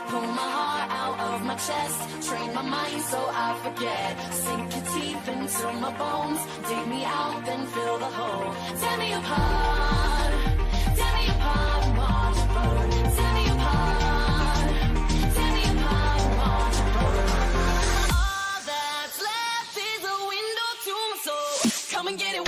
Pull my heart out of my chest, train my mind so I forget. Sink your teeth into my bones, dig me out, then fill the hole. Tear me apart, and watch it burn. Tear me apart, and watch it burn. All that's left is a window to my soul. Come and get it.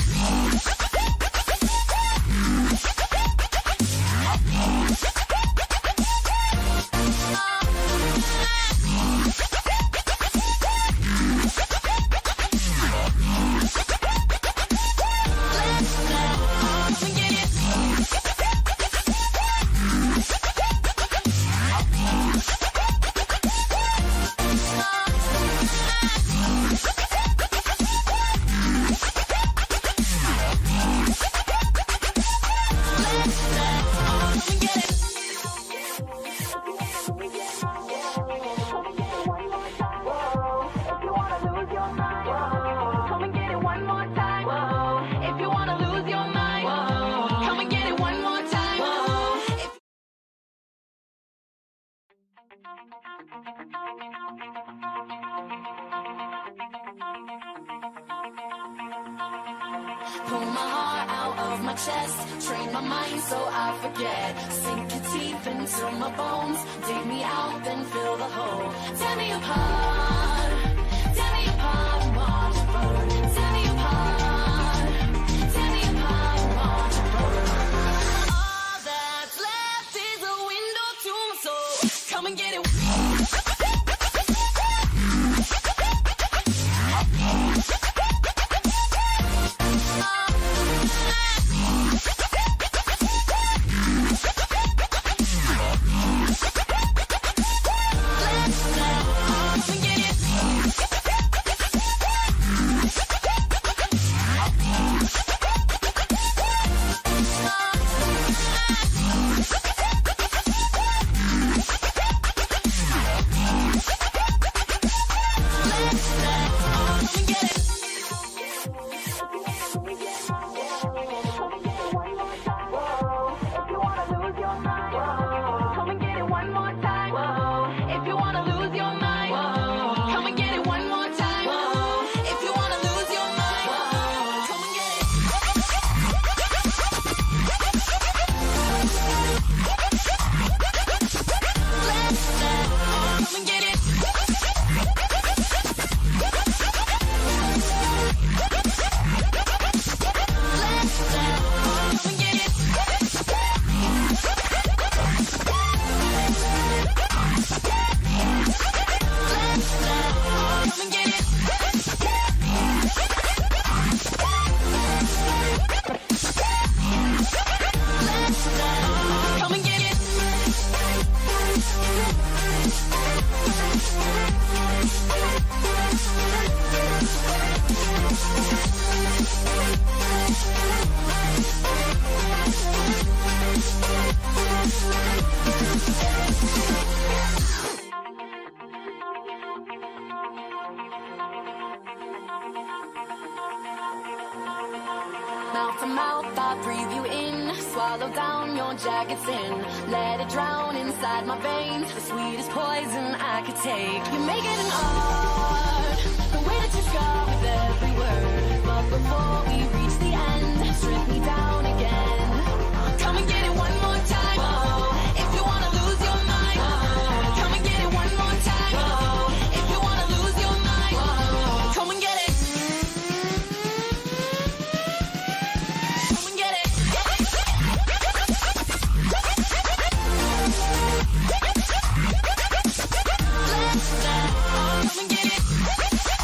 Pull my heart out of my chest, train my mind so I forget. Sink your teeth into my bones, dig me out, then fill the hole. Tear me apart, and watch it burn. Tear me apart, and watch it burn. All that's left is a window to my soul. Come and get it. Mouth to mouth, I breathe you in. Swallow down your jagged sin. Let it drown inside my veins. The sweetest poison I could take. You make it an art, the way that you scar with every word. But before we reach the end, strip me down again. Come and get it one more time. If you wanna lose your mind, come and get it one more time. If you wanna lose your mind, come and get it. Come and get it. Come and get it.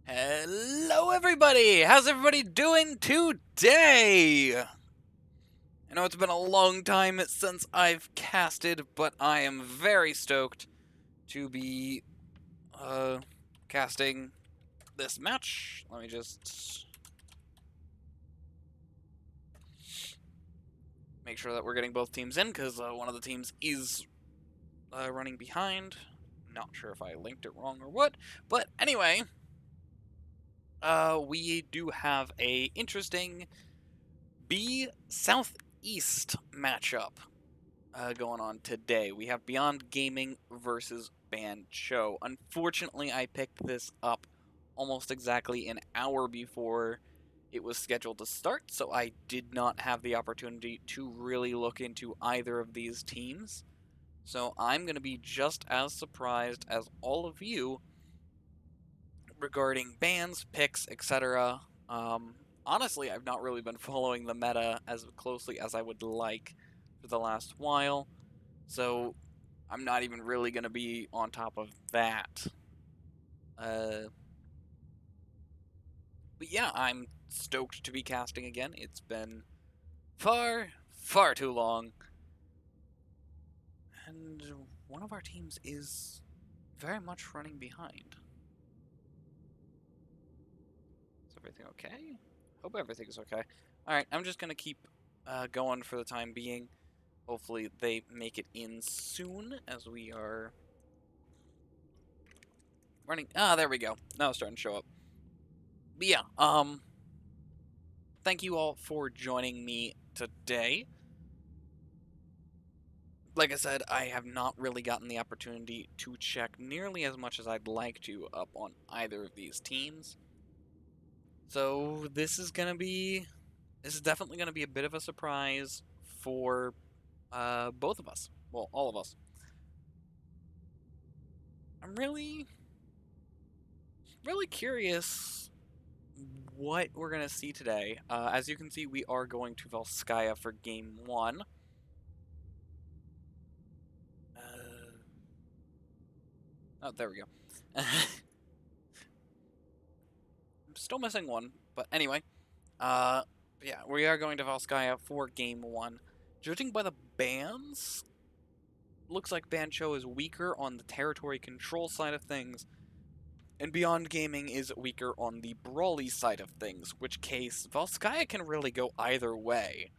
Hello everybody! How's everybody doing today? I know it's been a long time since I've casted, but I am very stoked to be casting this match. Let me just make sure that we're getting both teams in, because one of the teams is running behind. Not sure if I linked it wrong or what, but anyway, we do have a interesting B Southeast matchup going on today. We have Beyond Gaming versus Band Show. Unfortunately, I picked this up almost exactly an hour before it was scheduled to start, so I did not have the opportunity to really look into either of these teams. So I'm going to be just as surprised as all of you regarding bans, picks, etc. Honestly, I've not really been following the meta as closely as I would like for the last while, so I'm not even really going to be on top of that. But yeah, I'm stoked to be casting again. It's been far, far too long. And one of our teams is very much running behind. Is everything okay? Hope everything's okay. Alright, I'm just going to keep going for the time being. Hopefully they make it in soon, as we are running. Ah, there we go. Now it's starting to show up. But yeah, thank you all for joining me today. Like I said, I have not really gotten the opportunity to check nearly as much as I'd like to up on either of these teams. So this is definitely gonna be a bit of a surprise for both of us. Well, all of us. I'm really curious what we're gonna see today. As you can see, we are going to Volskaya for game 1. Oh, there we go. I'm still missing one, but anyway. Yeah, we are going to Volskaya for game 1. Judging by the bans, looks like Bancho is weaker on the territory control side of things, and Beyond Gaming is weaker on the brawly side of things, which case Volskaya can really go either way.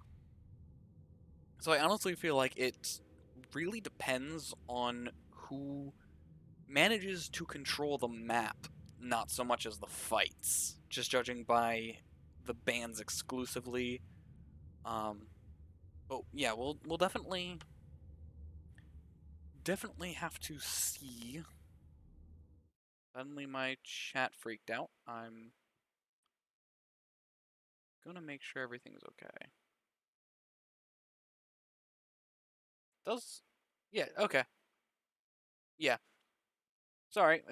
So I honestly feel like it really depends on who manages to control the map, not so much as the fights, just judging by the bans exclusively. But yeah, we'll definitely have to see. Suddenly my chat freaked out. I'm gonna make sure everything's okay. Does yeah, okay. Yeah. Sorry,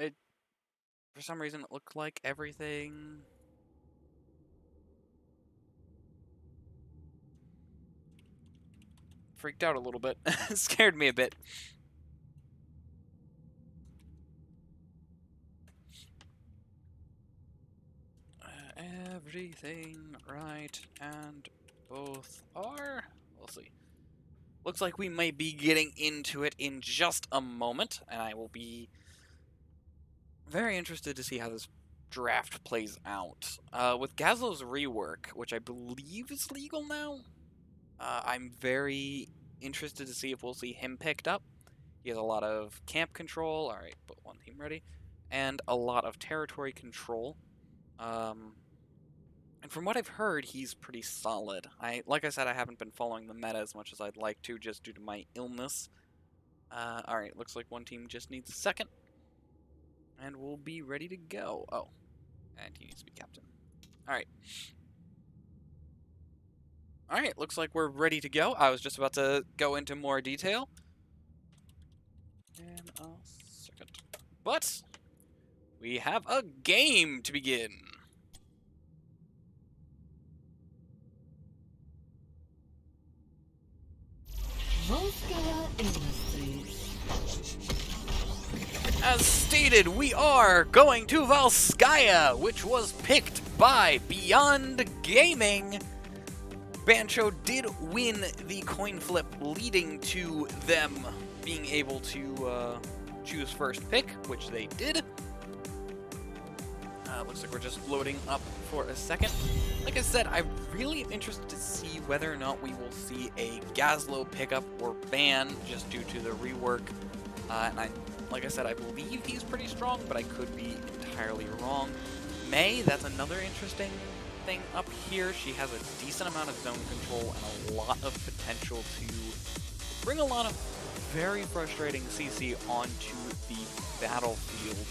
for some reason it looked like everything freaked out a little bit. Scared me a bit. Everything right, and both are. We'll see. Looks like we may be getting into it in just a moment, and I will be very interested to see how this draft plays out. With Gazlo's rework, which I believe is legal now, I'm very interested to see if we'll see him picked up. He has a lot of camp control. Alright, put one team ready. And a lot of territory control. And from what I've heard, he's pretty solid. Like I said, I haven't been following the meta as much as I'd like to, just due to my illness. Alright, looks like one team just needs a second. And we'll be ready to go. Oh, and he needs to be captain. Alright. Alright, looks like we're ready to go. I was just about to go into more detail. In a second. But we have a game to begin. Volskaya Industries. As stated, we are going to Valskaya, which was picked by Beyond Gaming. Bancho did win the coin flip, leading to them being able to choose first pick, which they did. Looks like we're just loading up for a second. Like I said, I really am interested to see whether or not we will see a Gazlo pickup or ban just due to the rework. Like I said, I believe he's pretty strong, but I could be entirely wrong. May, that's another interesting thing up here. She has a decent amount of zone control and a lot of potential to bring a lot of very frustrating CC onto the battlefield.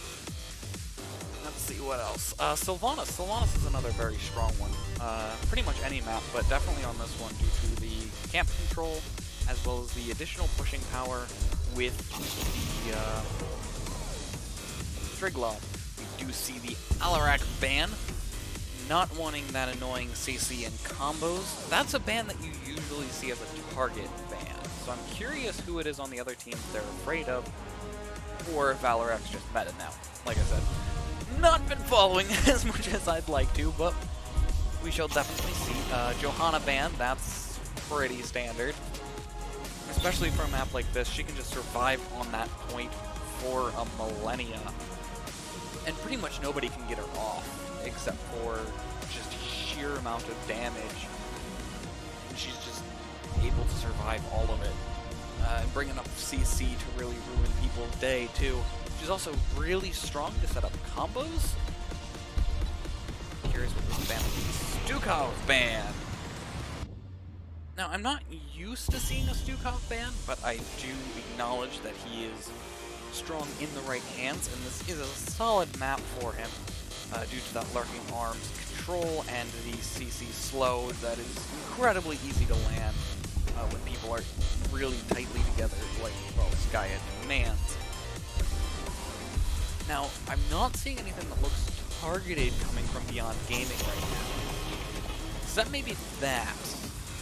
Let's see what else. Sylvanas. Sylvanas is another very strong one. Pretty much any map, but definitely on this one due to the camp control, as well as the additional pushing power with the Triglav. We do see the Alarak ban. Not wanting that annoying CC and combos. That's a ban that you usually see as a target ban. So I'm curious who it is on the other teams they're afraid of, or if Alarak's just meta now. Like I said, not been following as much as I'd like to, but we shall definitely see. Johanna ban, that's pretty standard. Especially for a map like this, she can just survive on that point for a millennia. And pretty much nobody can get her off, except for just sheer amount of damage. And she's just able to survive all of it. And bring enough CC to really ruin people's day, too. She's also really strong to set up combos. Curious what this ban will be. Stukov ban! Now, I'm not used to seeing a Stukov ban, but I do acknowledge that he is strong in the right hands, and this is a solid map for him due to that Lurking Arms control and the CC slow that is incredibly easy to land when people are really tightly together like Valskaya demands. Now, I'm not seeing anything that looks targeted coming from Beyond Gaming right now. So that may be that.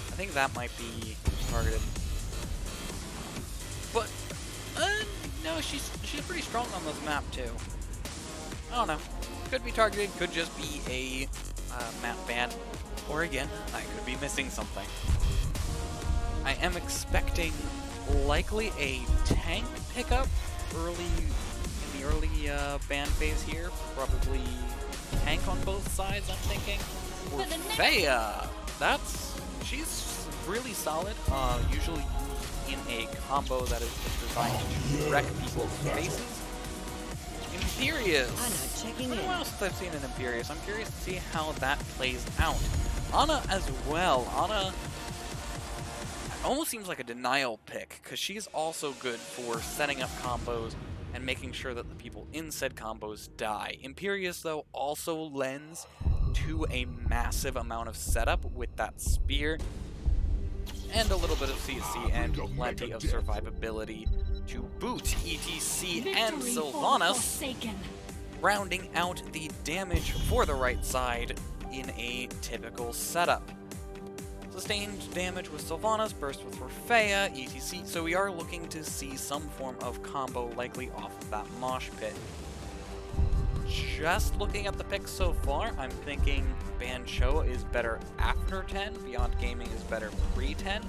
I think that might be targeted. But, no, she's pretty strong on this map, too. I don't know. Could be targeted, could just be a map ban. Or again, I could be missing something. I am expecting likely a tank pickup in the early ban phase here. Probably tank on both sides, I'm thinking. Or Thea! She's really solid, usually used in a combo that is designed to wreck people's faces. Imperious! It's been a while since I've seen an Imperious. I'm curious to see how that plays out. Ana as well. Ana almost seems like a denial pick, because she's also good for setting up combos and making sure that the people in said combos die. Imperious, though, also lends to a massive amount of setup with that spear, and a little bit of CC and plenty of survivability to boot. ETC and Sylvanas rounding out the damage for the right side in a typical setup. Sustained damage with Sylvanas, burst with Orphea, ETC, so we are looking to see some form of combo likely off of that mosh pit. Just looking at the picks so far, I'm thinking Bancho is better after 10, Beyond Gaming is better pre-10,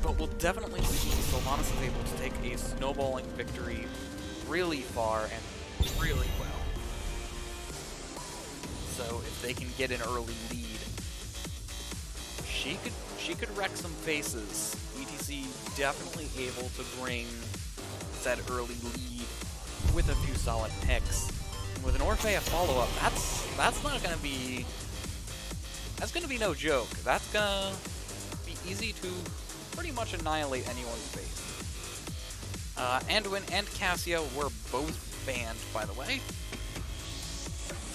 but we'll definitely see Sylvanas is able to take a snowballing victory really far and really well. So if they can get an early lead, she could wreck some faces. ETC definitely able to bring that early lead with a few solid picks. And with an Orphea follow-up, that's not gonna be no joke. That's gonna be easy to pretty much annihilate anyone's face. Anduin and Cassia were both banned, by the way.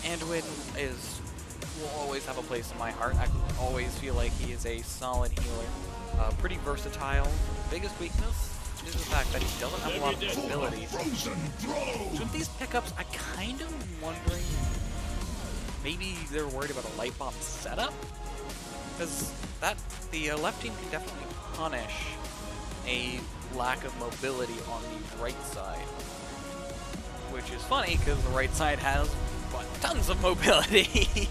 Anduin will always have a place in my heart. I always feel like he is a solid healer. Pretty versatile. Biggest weakness is the fact that he doesn't have a lot of mobility. So with these pickups, I kind of am wondering, maybe they're worried about a light bomb setup? Because the left team can definitely punish a lack of mobility on the right side. which is funny because the right side has tons of mobility.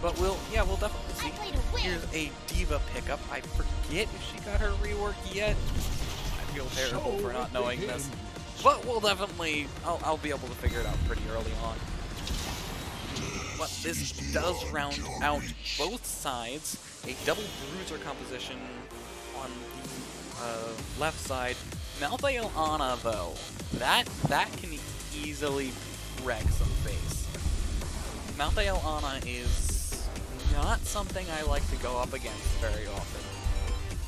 But we'll definitely see. Here's a diva pickup. I forget if she got her rework yet. I feel terrible for not knowing this. But we'll definitely, I'll be able to figure it out pretty early on. But this does round out both sides. A double bruiser composition on the left side. Malthael Ana, though, that can easily wreck some face. Malthael Ana is not something I like to go up against very often.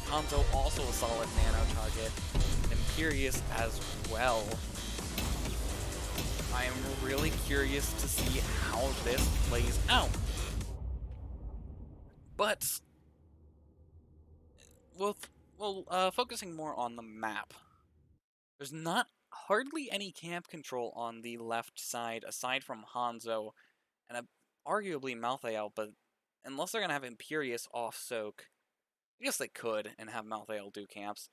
Hanzo also a solid nano target. Imperius as well. I am really curious to see how this plays out. But focusing more on the map. There's not hardly any camp control on the left side aside from Hanzo and arguably Malthael, but unless they're going to have Imperius off-soak, I guess they could and have Malthael do camps.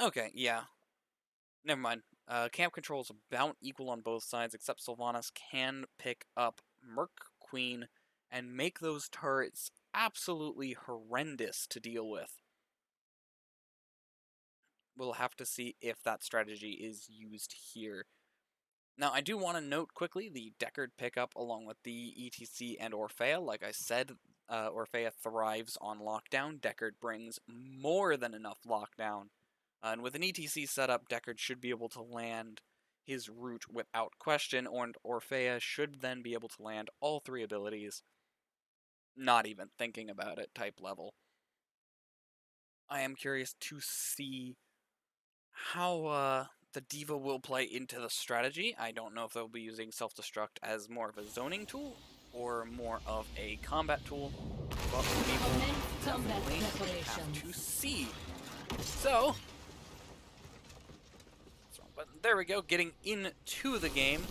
Okay, yeah. Never mind. Camp control is about equal on both sides, except Sylvanas can pick up Merc Queen and make those turrets absolutely horrendous to deal with. We'll have to see if that strategy is used here. Now, I do want to note quickly the Deckard pickup along with the ETC and Orphea. Like I said, Orphea thrives on lockdown. Deckard brings more than enough lockdown. And with an ETC setup, Deckard should be able to land his route without question, and Orphea should then be able to land all three abilities, not even thinking about it type level. I am curious to see how the Diva will play into the strategy. I don't know if they'll be using self-destruct as more of a zoning tool or more of a combat tool, but we will definitely have to see. So, but there we go, getting into the game.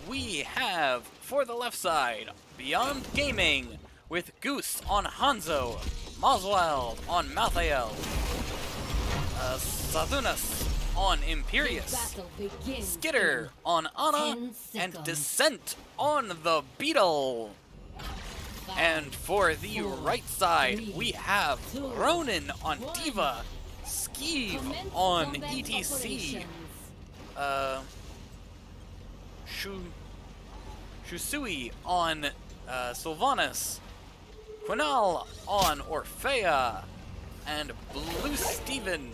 We have, for the left side, Beyond Gaming, with Goose on Hanzo, Moswald on Malthael, Sathunas on Imperius, Skitter on Ana, and Descent on the Beetle. And for the right side, we have Ronin on Diva, Skeeve on ETC, Shusui on Sylvanas, Quinal on Orphea, and Blue Steven.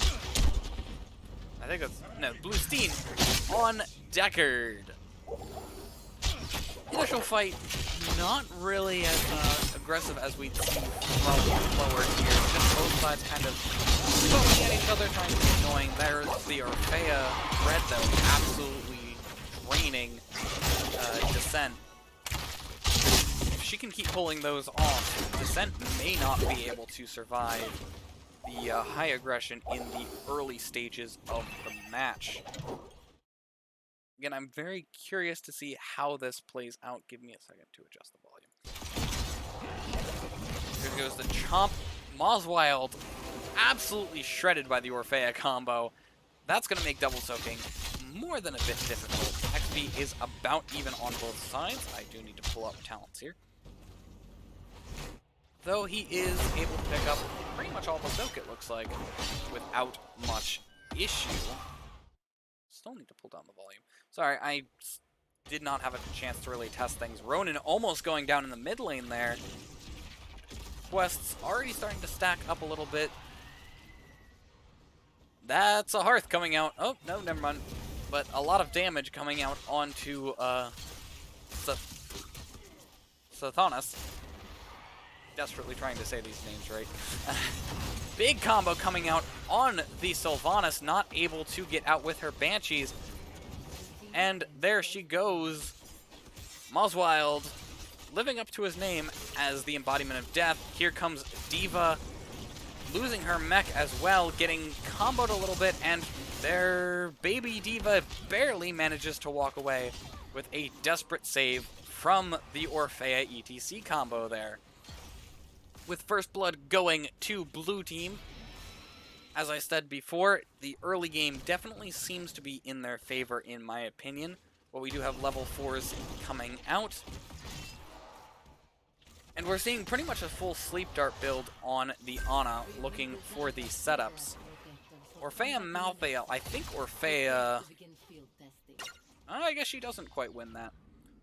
I think that's, no, Blue Steen on Deckard. Initial fight, not really as aggressive as we'd see from lower here. Just both sides kind of poking at each other, trying to be annoying. There's the Orphea red, though, absolutely draining Descent. If she can keep pulling those off, Descent may not be able to survive the high aggression in the early stages of the match. Again, I'm very curious to see how this plays out. Give me a second to adjust the volume. Here goes the Chomp. Moswild absolutely shredded by the Orphea combo. That's going to make double soaking more than a bit difficult. XP is about even on both sides. I do need to pull up talents here. Though he is able to pick up pretty much all the soak, it looks like, without much issue. Still need to pull down the volume. Sorry, I did not have a chance to really test things. Ronin almost going down in the mid lane there. Quests already starting to stack up a little bit. That's a Hearth coming out. Oh, no, never mind. But a lot of damage coming out onto Sathanas. Desperately trying to say these names right. Big combo coming out on the Sylvanas, not able to get out with her Banshees. And there she goes. Moswild living up to his name as the embodiment of death. Here comes Diva losing her mech as well, getting comboed a little bit, and their baby Diva barely manages to walk away with a desperate save from the Orphea ETC combo there. With first blood going to blue team, As I said before, the early game definitely seems to be in their favor, in my opinion. But we do have level 4s coming out. And we're seeing pretty much a full Sleep Dart build on the Ana, looking for these setups. Orphea Malthael. I think Orphea... I guess she doesn't quite win that.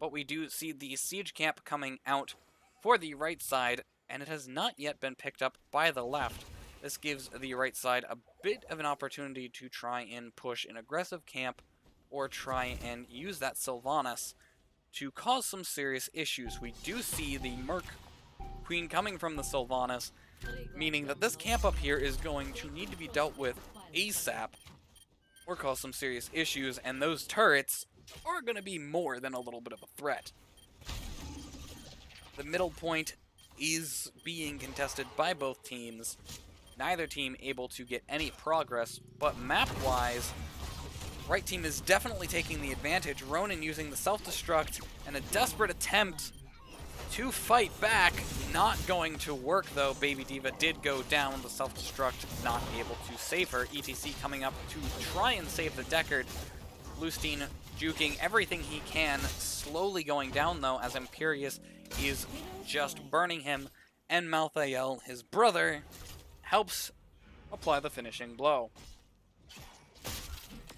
But we do see the Siege Camp coming out for the right side, and it has not yet been picked up by the left. This gives the right side a bit of an opportunity to try and push an aggressive camp, or try and use that Sylvanas to cause some serious issues. We do see the Merc Queen coming from the Sylvanas, meaning that this camp up here is going to need to be dealt with ASAP, or cause some serious issues, and those turrets are going to be more than a little bit of a threat. The middle point is being contested by both teams. Neither team able to get any progress, but map-wise, right team is definitely taking the advantage. Ronin using the self-destruct and a desperate attempt to fight back. Not going to work though. Baby D.Va did go down. The self-destruct not able to save her. ETC coming up to try and save the Deckard. Bluestein juking everything he can. Slowly going down though, as Imperius is just burning him. And Malthael, his brother, helps apply the finishing blow.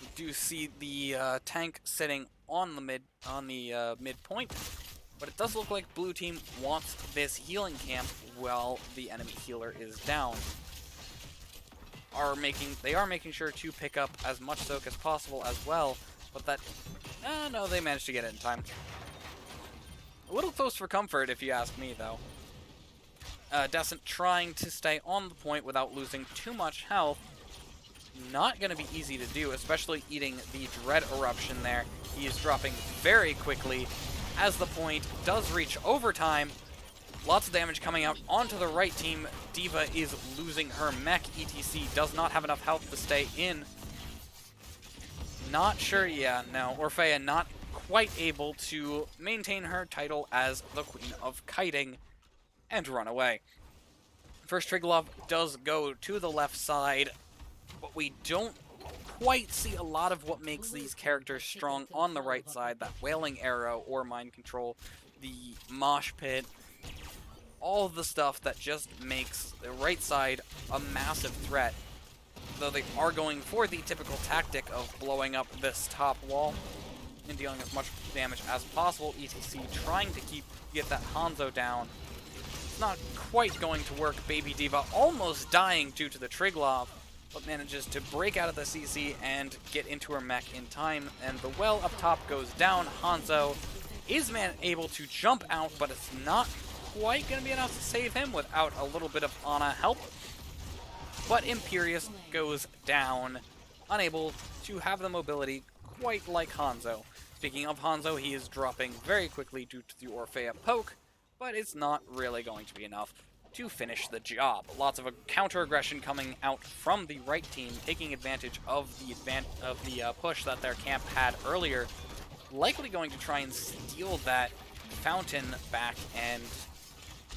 We do see the tank sitting on the midpoint, but it does look like blue team wants this healing camp while the enemy healer is down. They are making sure to pick up as much soak as possible as well, but that no, they managed to get it in time. A little close for comfort, if you ask me, though. Descent trying to stay on the point without losing too much health. Not going to be easy to do, especially eating the Dread Eruption there. He is dropping very quickly as the point does reach overtime. Lots of damage coming out onto the right team. D.Va is losing her mech. ETC does not have enough health to stay in. Not sure, yeah, no. Orphea not quite able to maintain her title as the Queen of Kiting and run away. First Triglav does go to the left side, but we don't quite see a lot of what makes these characters strong on the right side. That Wailing Arrow or Mind Control, the Mosh Pit, all of the stuff that just makes the right side a massive threat. Though they are going for the typical tactic of blowing up this top wall and dealing as much damage as possible. ETC trying to get that Hanzo down. It's not quite going to work. Baby D.Va almost dying due to the Triglav, but manages to break out of the CC and get into her mech in time, and the well up top goes down. Hanzo is able to jump out, but it's not quite going to be enough to save him without a little bit of Ana help. But Imperius goes down, unable to have the mobility quite like Hanzo. Speaking of Hanzo, he is dropping very quickly due to the Orphea poke, but it's not really going to be enough to finish the job. Lots of counter aggression coming out from the right team, taking advantage of the push that their camp had earlier. Likely going to try and steal that fountain back and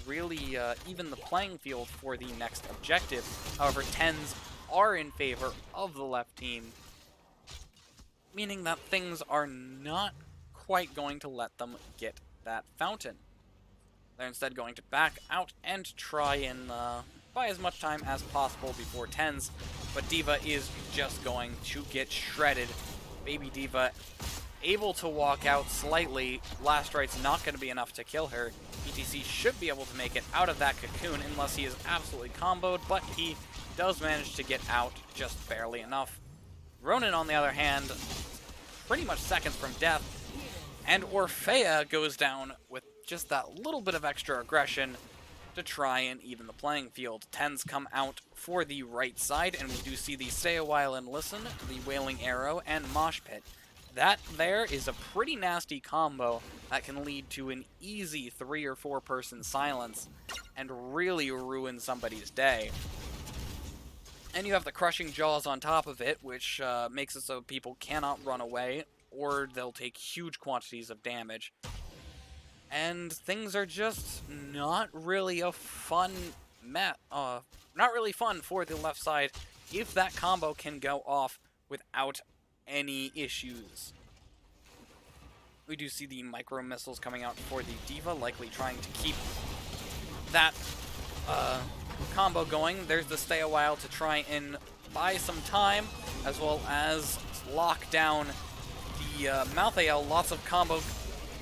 really even the playing field for the next objective. However, 10s are in favor of the left team, meaning that things are not quite going to let them get that fountain. They're instead going to back out and try and buy as much time as possible before 10s, but D.Va is just going to get shredded. Baby D.Va able to walk out slightly. Last Right's not going to be enough to kill her. ETC should be able to make it out of that cocoon unless he is absolutely comboed, but he does manage to get out just barely enough. Ronin, on the other hand, pretty much seconds from death, and Orphea goes down with just that little bit of extra aggression to try and even the playing field. 10s come out for the right side, and we do see the Stay a While and Listen, the Wailing Arrow, and Mosh Pit. That there is a pretty nasty combo that can lead to an easy 3 or 4 person silence and really ruin somebody's day. And you have the Crushing Jaws on top of it, which makes it so people cannot run away, or they'll take huge quantities of damage. And things are just not really a fun not really fun for the left side if that combo can go off without any issues. We do see the micro missiles coming out for the D.Va, likely trying to keep that combo going. There's the stay a while to try and buy some time, as well as lock down the Malthael. Lots of combo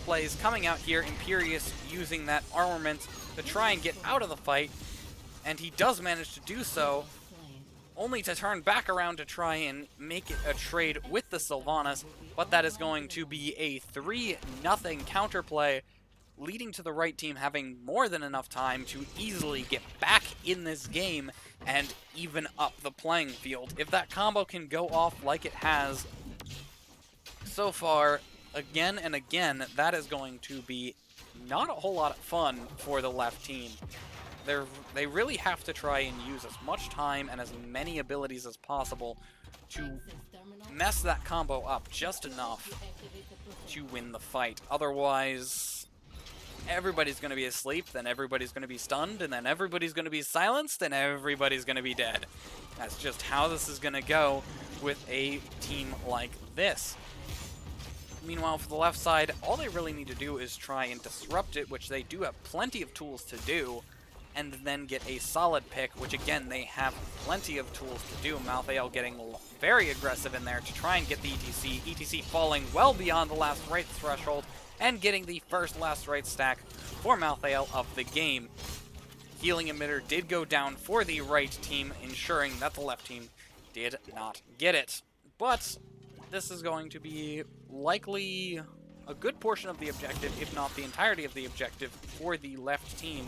plays coming out here. Imperius using that armament to try and get out of the fight, and he does manage to do so, only to turn back around to try and make it a trade with the Sylvanas, but that is going to be a 3-0 counterplay, leading to the right team having more than enough time to easily get back in this game and even up the playing field. If that combo can go off like it has so far, again and again, that is going to be not a whole lot of fun for the left team. They really have to try and use as much time and as many abilities as possible to mess that combo up just enough to win the fight. Otherwise, everybody's going to be asleep, then everybody's going to be stunned, and then everybody's going to be silenced, and everybody's going to be dead. That's just how this is going to go with a team like this. Meanwhile, for the left side, all they really need to do is try and disrupt it, which they do have plenty of tools to do, and then get a solid pick, which again, they have plenty of tools to do. Malthael getting very aggressive in there to try and get the ETC. ETC falling well beyond the last right threshold, and getting the first last right stack for Malthael of the game. Healing emitter did go down for the right team, ensuring that the left team did not get it. But this is going to be likely a good portion of the objective, if not the entirety of the objective, for the left team.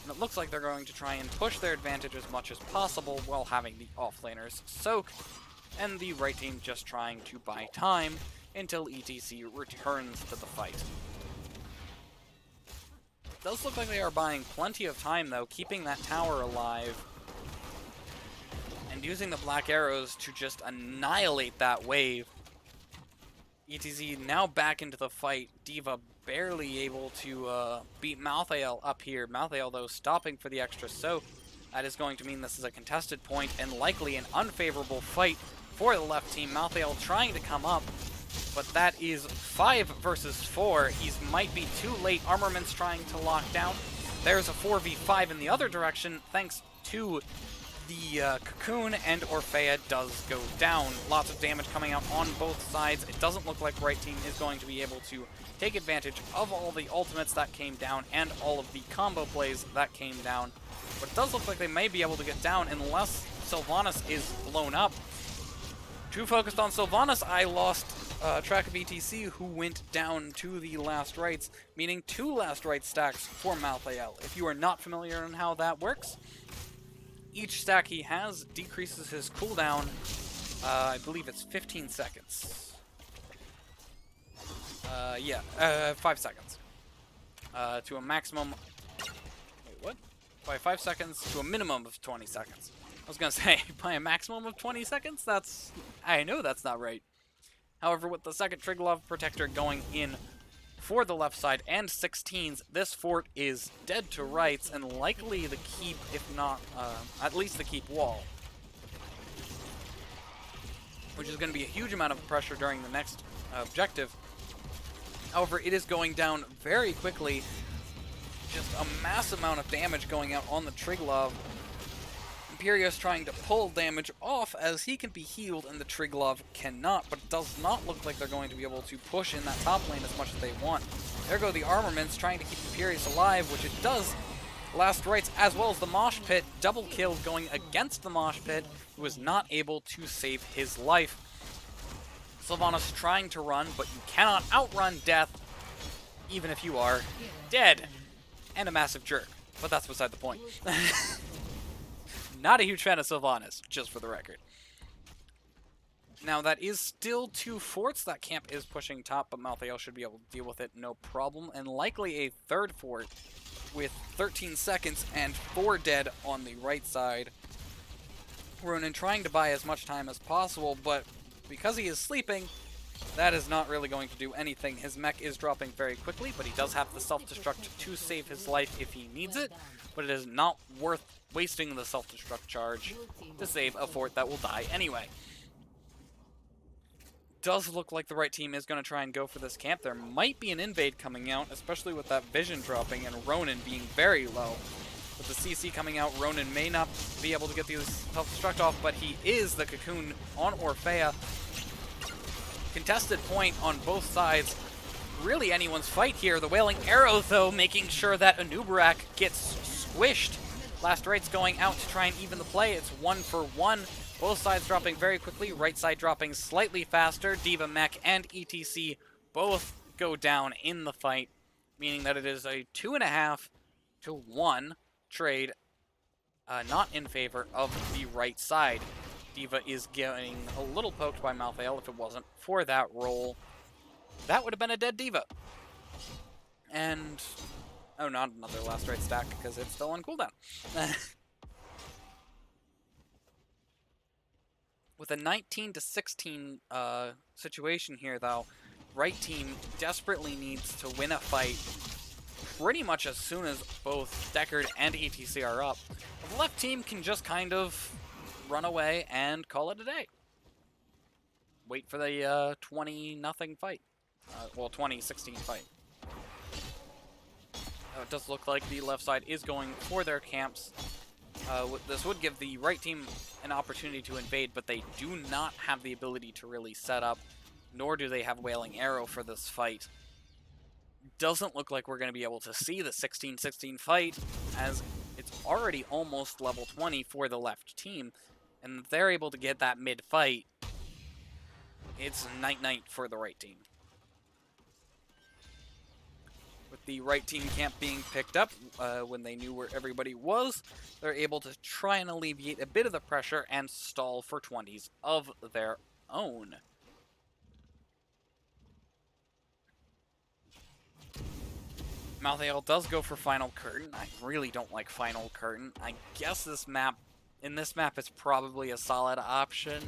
And it looks like they're going to try and push their advantage as much as possible while having the offlaners soak, and the right team just trying to buy time until ETC returns to the fight. It does look like they are buying plenty of time, though, keeping that tower alive and using the black arrows to just annihilate that wave. ETZ now back into the fight. D.Va barely able to beat Malthael up here. Malthael, though, stopping for the extra soak. That is going to mean this is a contested point and likely an unfavorable fight for the left team. Malthael trying to come up, but that is 5 versus 4. He might be too late. Armaments trying to lock down. There's a 4v5 in the other direction, thanks to the Cocoon, and Orphea does go down. Lots of damage coming out on both sides. It doesn't look like right team is going to be able to take advantage of all the ultimates that came down and all of the combo plays that came down. But it does look like they may be able to get down unless Sylvanas is blown up. Too focused on Sylvanas, I lost track of ETC, who went down to the last rights, meaning 2 last right stacks for Malthael. If you are not familiar on how that works, each stack he has decreases his cooldown, I believe it's 15 seconds. 5 seconds. To a maximum... Wait, what? By 5 seconds to a minimum of 20 seconds. I was gonna say, by a maximum of 20 seconds? That's... I know that's not right. However, with the second Triglav Protector going in for the left side and 16s, this fort is dead to rights and likely the keep, if not, at least the keep wall. Which is going to be a huge amount of pressure during the next objective. However, it is going down very quickly. Just a massive amount of damage going out on the Triglav. Imperius trying to pull damage off as he can be healed and the Triglav cannot, but it does not look like they're going to be able to push in that top lane as much as they want. There go the armaments trying to keep Imperius alive, which it does. Last rights as well as the Mosh Pit. Double kill going against the Mosh Pit, who was not able to save his life. Sylvanas trying to run, but you cannot outrun death, even if you are dead. And a massive jerk, but that's beside the point. Not a huge fan of Sylvanas, just for the record. Now, that is still 2 forts. That camp is pushing top, but Malthael should be able to deal with it no problem. And likely a third fort with 13 seconds and 4 dead on the right side. Ronan trying to buy as much time as possible, but because he is sleeping, That is not really going to do anything. His mech is dropping very quickly, but he does have the self-destruct to save his life if he needs it, but it is not worth wasting the self-destruct charge to save a fort that will die anyway. Does look like the right team is going to try and go for this camp. There might be an invade coming out, especially with that vision dropping and Ronin being very low. With the CC coming out, Ronin may not be able to get the self-destruct off, but he is the cocoon on Orphea. Contested point on both sides. Really anyone's fight here. The Wailing Arrow, though, making sure that Anubarak gets squished. Last Right's going out to try and even the play. It's 1-for-1. Both sides dropping very quickly. Right side dropping slightly faster. D.Va Mech and ETC both go down in the fight, meaning that it is a 2.5-to-1 trade, not in favor of the right side. D.Va is getting a little poked by Malthael. If it wasn't for that roll, that would have been a dead D.Va. And, oh, not another Last Right stack, because it's still on cooldown. With a 19-16 situation here, though, right team desperately needs to win a fight pretty much as soon as both Deckard and ETC are up. The left team can just kind of run away and call it a day. Wait for the 20-0 fight. Well, 20-16 fight. It does look like the left side is going for their camps. This would give the right team an opportunity to invade, but they do not have the ability to really set up, nor do they have Wailing Arrow for this fight. Doesn't look like we're going to be able to see the 16-16 fight, as it's already almost level 20 for the left team, and if they're able to get that mid-fight, it's night-night for the right team. With the right team camp being picked up when they knew where everybody was, they're able to try and alleviate a bit of the pressure and stall for 20s of their own. Malthael does go for Final Curtain. I really don't like Final Curtain. I guess this map, it's probably a solid option.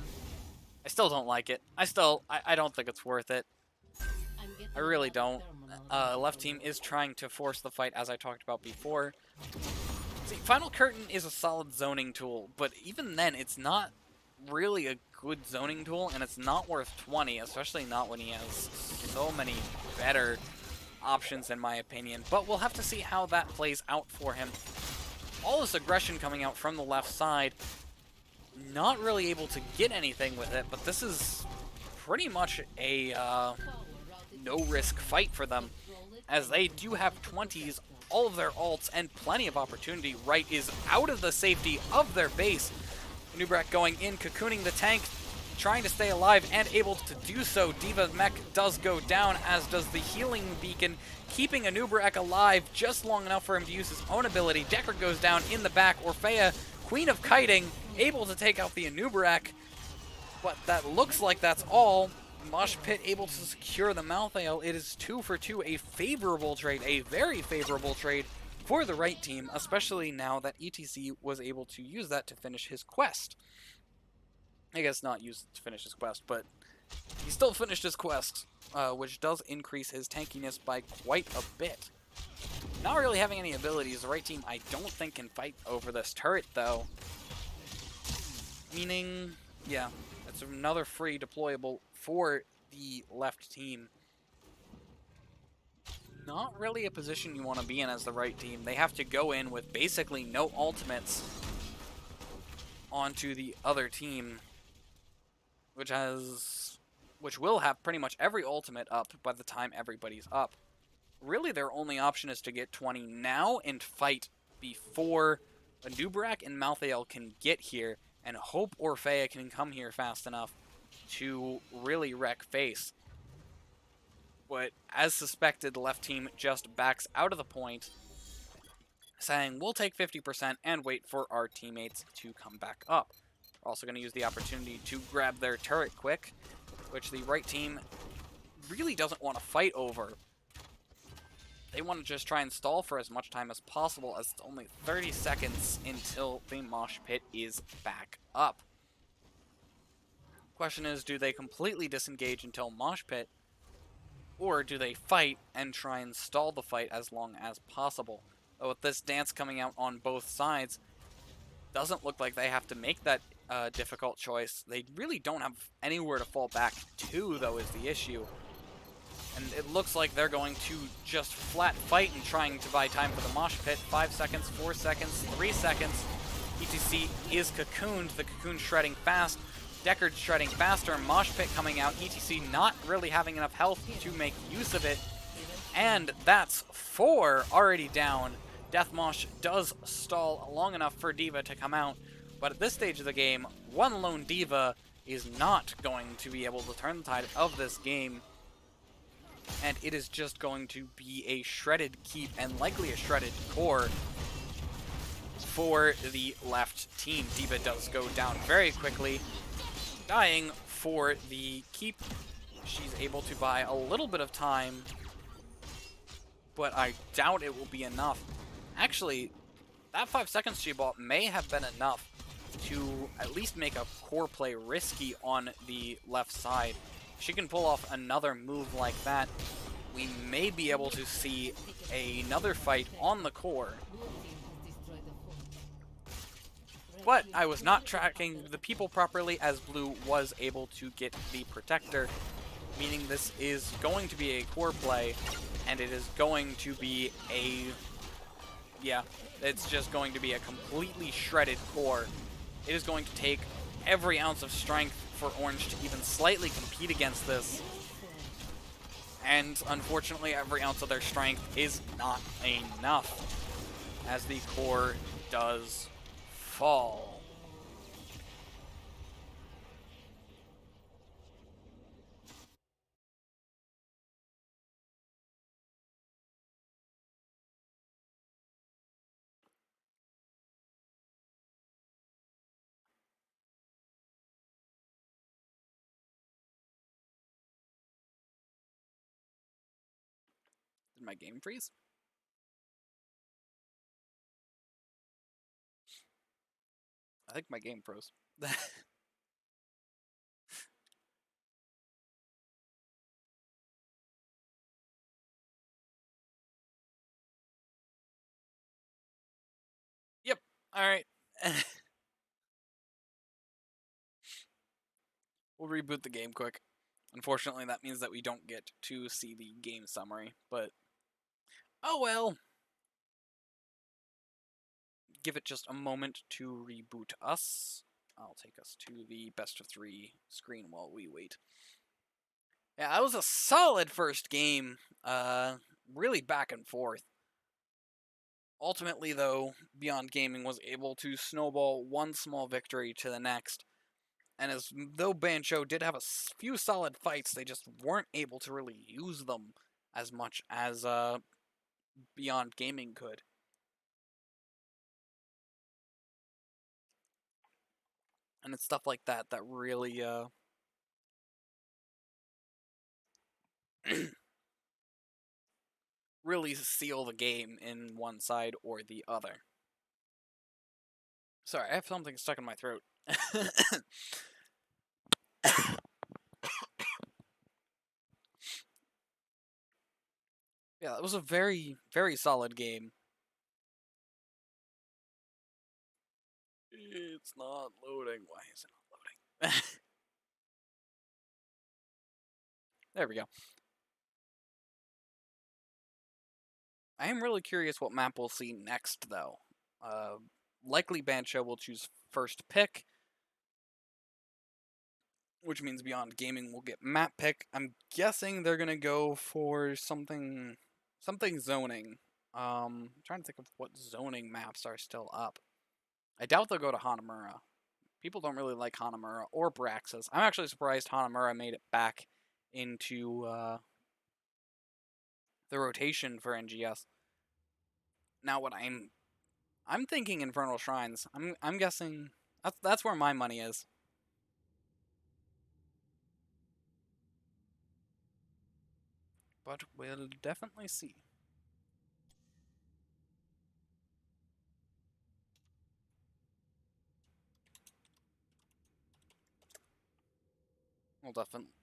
I still don't like it. I don't think it's worth it. I really don't. Left team is trying to force the fight, as I talked about before. See, Final Curtain is a solid zoning tool, but even then, it's not really a good zoning tool, and it's not worth 20, especially not when he has so many better options, in my opinion. But we'll have to see how that plays out for him. All this aggression coming out from the left side, not really able to get anything with it, but this is pretty much a no-risk fight for them, as they do have 20s, all of their ults, and plenty of opportunity. Right is out of the safety of their base. Anubarak going in, cocooning the tank, trying to stay alive, and able to do so. D.Va Mech does go down, as does the healing beacon, keeping Anubarak alive just long enough for him to use his own ability. Deckard goes down in the back. Orphea, Queen of Kiting, able to take out the Anubarak, but that looks like that's all. Mosh Pit able to secure the Malthael. It is 2-for-2, a favorable trade, a very favorable trade for the right team, especially now that ETC was able to use that to finish his quest. I guess not use it to finish his quest, but he still finished his quest, which does increase his tankiness by quite a bit. Not really having any abilities, the right team I don't think can fight over this turret, though. Meaning, yeah, it's another free deployable for the left team. Not really a position you want to be in as the right team. They have to go in with basically no ultimates onto the other team, which will have pretty much every ultimate up by the time everybody's up. Really, their only option is to get 20 now and fight before Anubarak and Malthael can get here, and hope Orphea can come here fast enough to really wreck face. But as suspected, the left team just backs out of the point, saying we'll take 50% and wait for our teammates to come back up. We're also going to use the opportunity to grab their turret quick, which the right team really doesn't want to fight over. They want to just try and stall for as much time as possible, as it's only 30 seconds until the mosh pit is back up. Question is, do they completely disengage until Mosh Pit, or do they fight and try and stall the fight as long as possible? But with this dance coming out on both sides, doesn't look like they have to make that difficult choice. They really don't have anywhere to fall back to, though, is the issue. And it looks like they're going to just flat fight and trying to buy time for the Mosh Pit. 5 seconds, 4 seconds, 3 seconds. ETC is cocooned, the cocoon shredding fast. Deckard shredding faster, Mosh Pit coming out, ETC not really having enough health to make use of it. And that's 4 already down. Death Mosh does stall long enough for D.Va to come out, but at this stage of the game, one lone D.Va is not going to be able to turn the tide of this game. And it is just going to be a shredded keep and likely a shredded core for the left team. D.Va does go down very quickly, dying for the keep. She's able to buy a little bit of time, but I doubt it will be enough. Actually, that 5 seconds she bought may have been enough to at least make a core play risky on the left side. If she can pull off another move like that, we may be able to see another fight on the core. But I was not tracking the people properly, as Blue was able to get the protector, meaning this is going to be a core play, and it is going to be a... yeah, it's just going to be a completely shredded core. It is going to take every ounce of strength for Orange to even slightly compete against this. And unfortunately, every ounce of their strength is not enough, as the core does fall. Did my game freeze? I think my game froze. Yep. Alright. We'll reboot the game quick. Unfortunately, that means that we don't get to see the game summary, but... oh well! Give it just a moment to reboot us. I'll take us to the best of 3 screen while we wait. Yeah, that was a solid first game. Really back and forth. Ultimately, though, Beyond Gaming was able to snowball one small victory to the next. And as though Bancho did have a few solid fights, they just weren't able to really use them as much as Beyond Gaming could. And it's stuff like that that really really seal the game in one side or the other. Sorry, I have something stuck in my throat. Yeah, it was a very, very solid game. It's not loading. Why is it not loading? There we go. I am really curious what map we'll see next, though. Likely Bancho will choose first pick, which means Beyond Gaming will get map pick. I'm guessing they're gonna go for something zoning. I'm trying to think of what zoning maps are still up. I doubt they'll go to Hanamura. People don't really like Hanamura or Braxis. I'm actually surprised Hanamura made it back into the rotation for NGS. Now, what I'm thinking Infernal Shrines. I'm guessing that's where my money is. But we'll definitely see.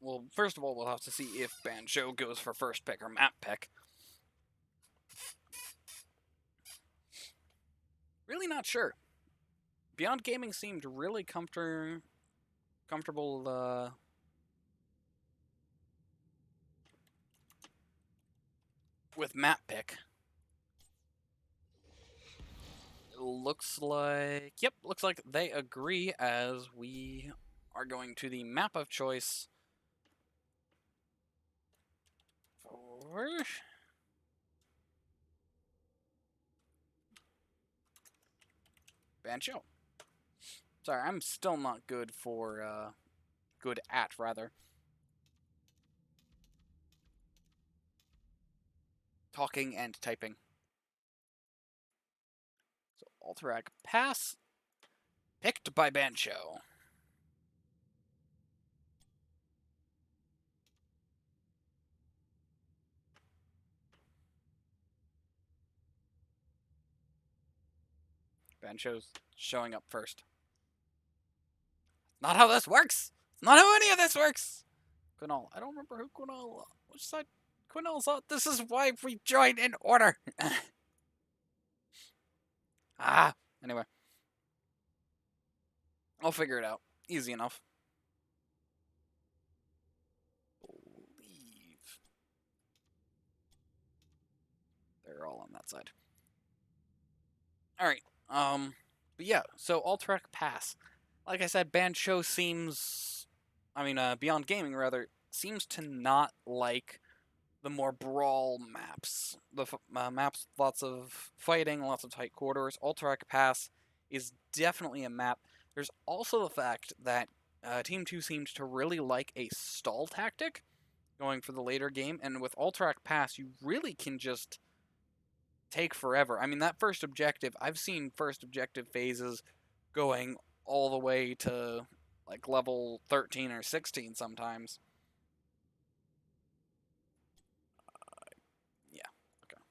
Well, first of all, we'll have to see if Banjo goes for first pick or map pick. Really not sure. Beyond Gaming seemed really comfortable with map pick. Looks like they agree, as we are going to the map of choice for Banjo. Sorry, I'm still not good for good at rather talking and typing. So Alterac pass picked by Banjo. Banjo's showing up first. Not how this works! Not how any of this works! Quinol. I don't remember who Quinol... Which side Quinol's on? This is why we join in order! Anyway. I'll figure it out. Easy enough. Believe. They're all on that side. Alright. But yeah, so Alterac pass. Like I said, Banjo seems... Beyond Gaming, rather, seems to not like the more brawl maps. The maps, lots of fighting, lots of tight corridors. Alterac pass is definitely a map. There's also the fact that Team 2 seems to really like a stall tactic going for the later game, and with Alterac pass, you really can just take forever. I mean, that first objective, I've seen first objective phases going all the way to like level 13 or 16 sometimes. Yeah, okay.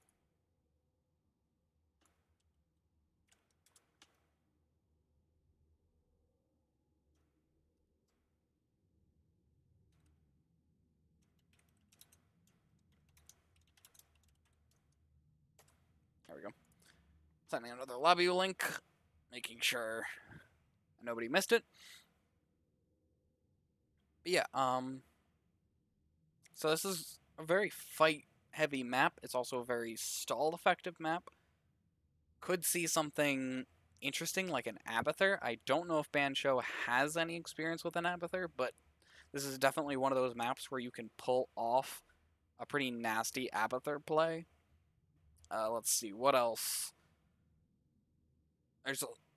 There we go. Sending another lobby link, making sure nobody missed it. But yeah, so this is a very fight-heavy map. It's also a very stall-effective map. Could see something interesting like an Abathur. I don't know if Banjo has any experience with an Abathur, but this is definitely one of those maps where you can pull off a pretty nasty Abathur play. Let's see, what else?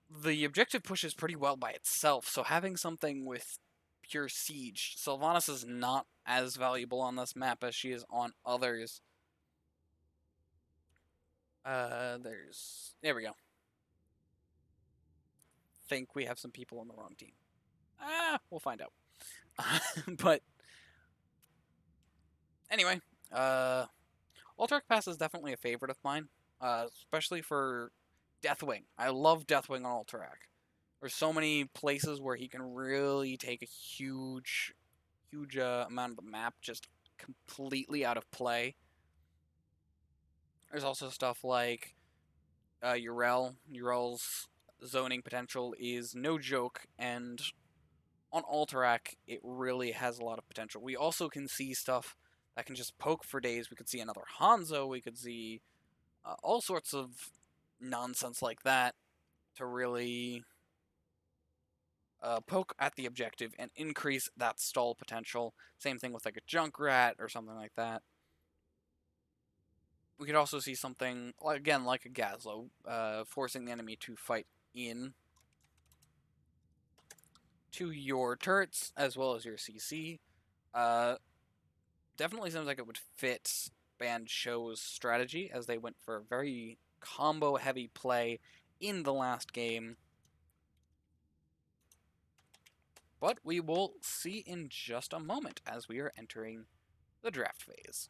The objective pushes pretty well by itself, so having something with pure siege. Sylvanas is not as valuable on this map as she is on others. There we go. Think we have some people on the wrong team. We'll find out. But anyway, Alterac Pass is definitely a favorite of mine, especially for Deathwing. I love Deathwing on Alterac. There's so many places where he can really take a huge amount of the map just completely out of play. There's also stuff like Yrel. Yrel's zoning potential is no joke, and on Alterac, it really has a lot of potential. We also can see stuff that can just poke for days. We could see another Hanzo. We could see all sorts of nonsense like that to really poke at the objective and increase that stall potential. Same thing with like a Junkrat or something like that. We could also see something, again, like a Gazlo, forcing the enemy to fight in to your turrets as well as your CC. Definitely seems like it would fit Banjo's strategy, as they went for a very combo-heavy play in the last game. But we will see in just a moment as we are entering the draft phase.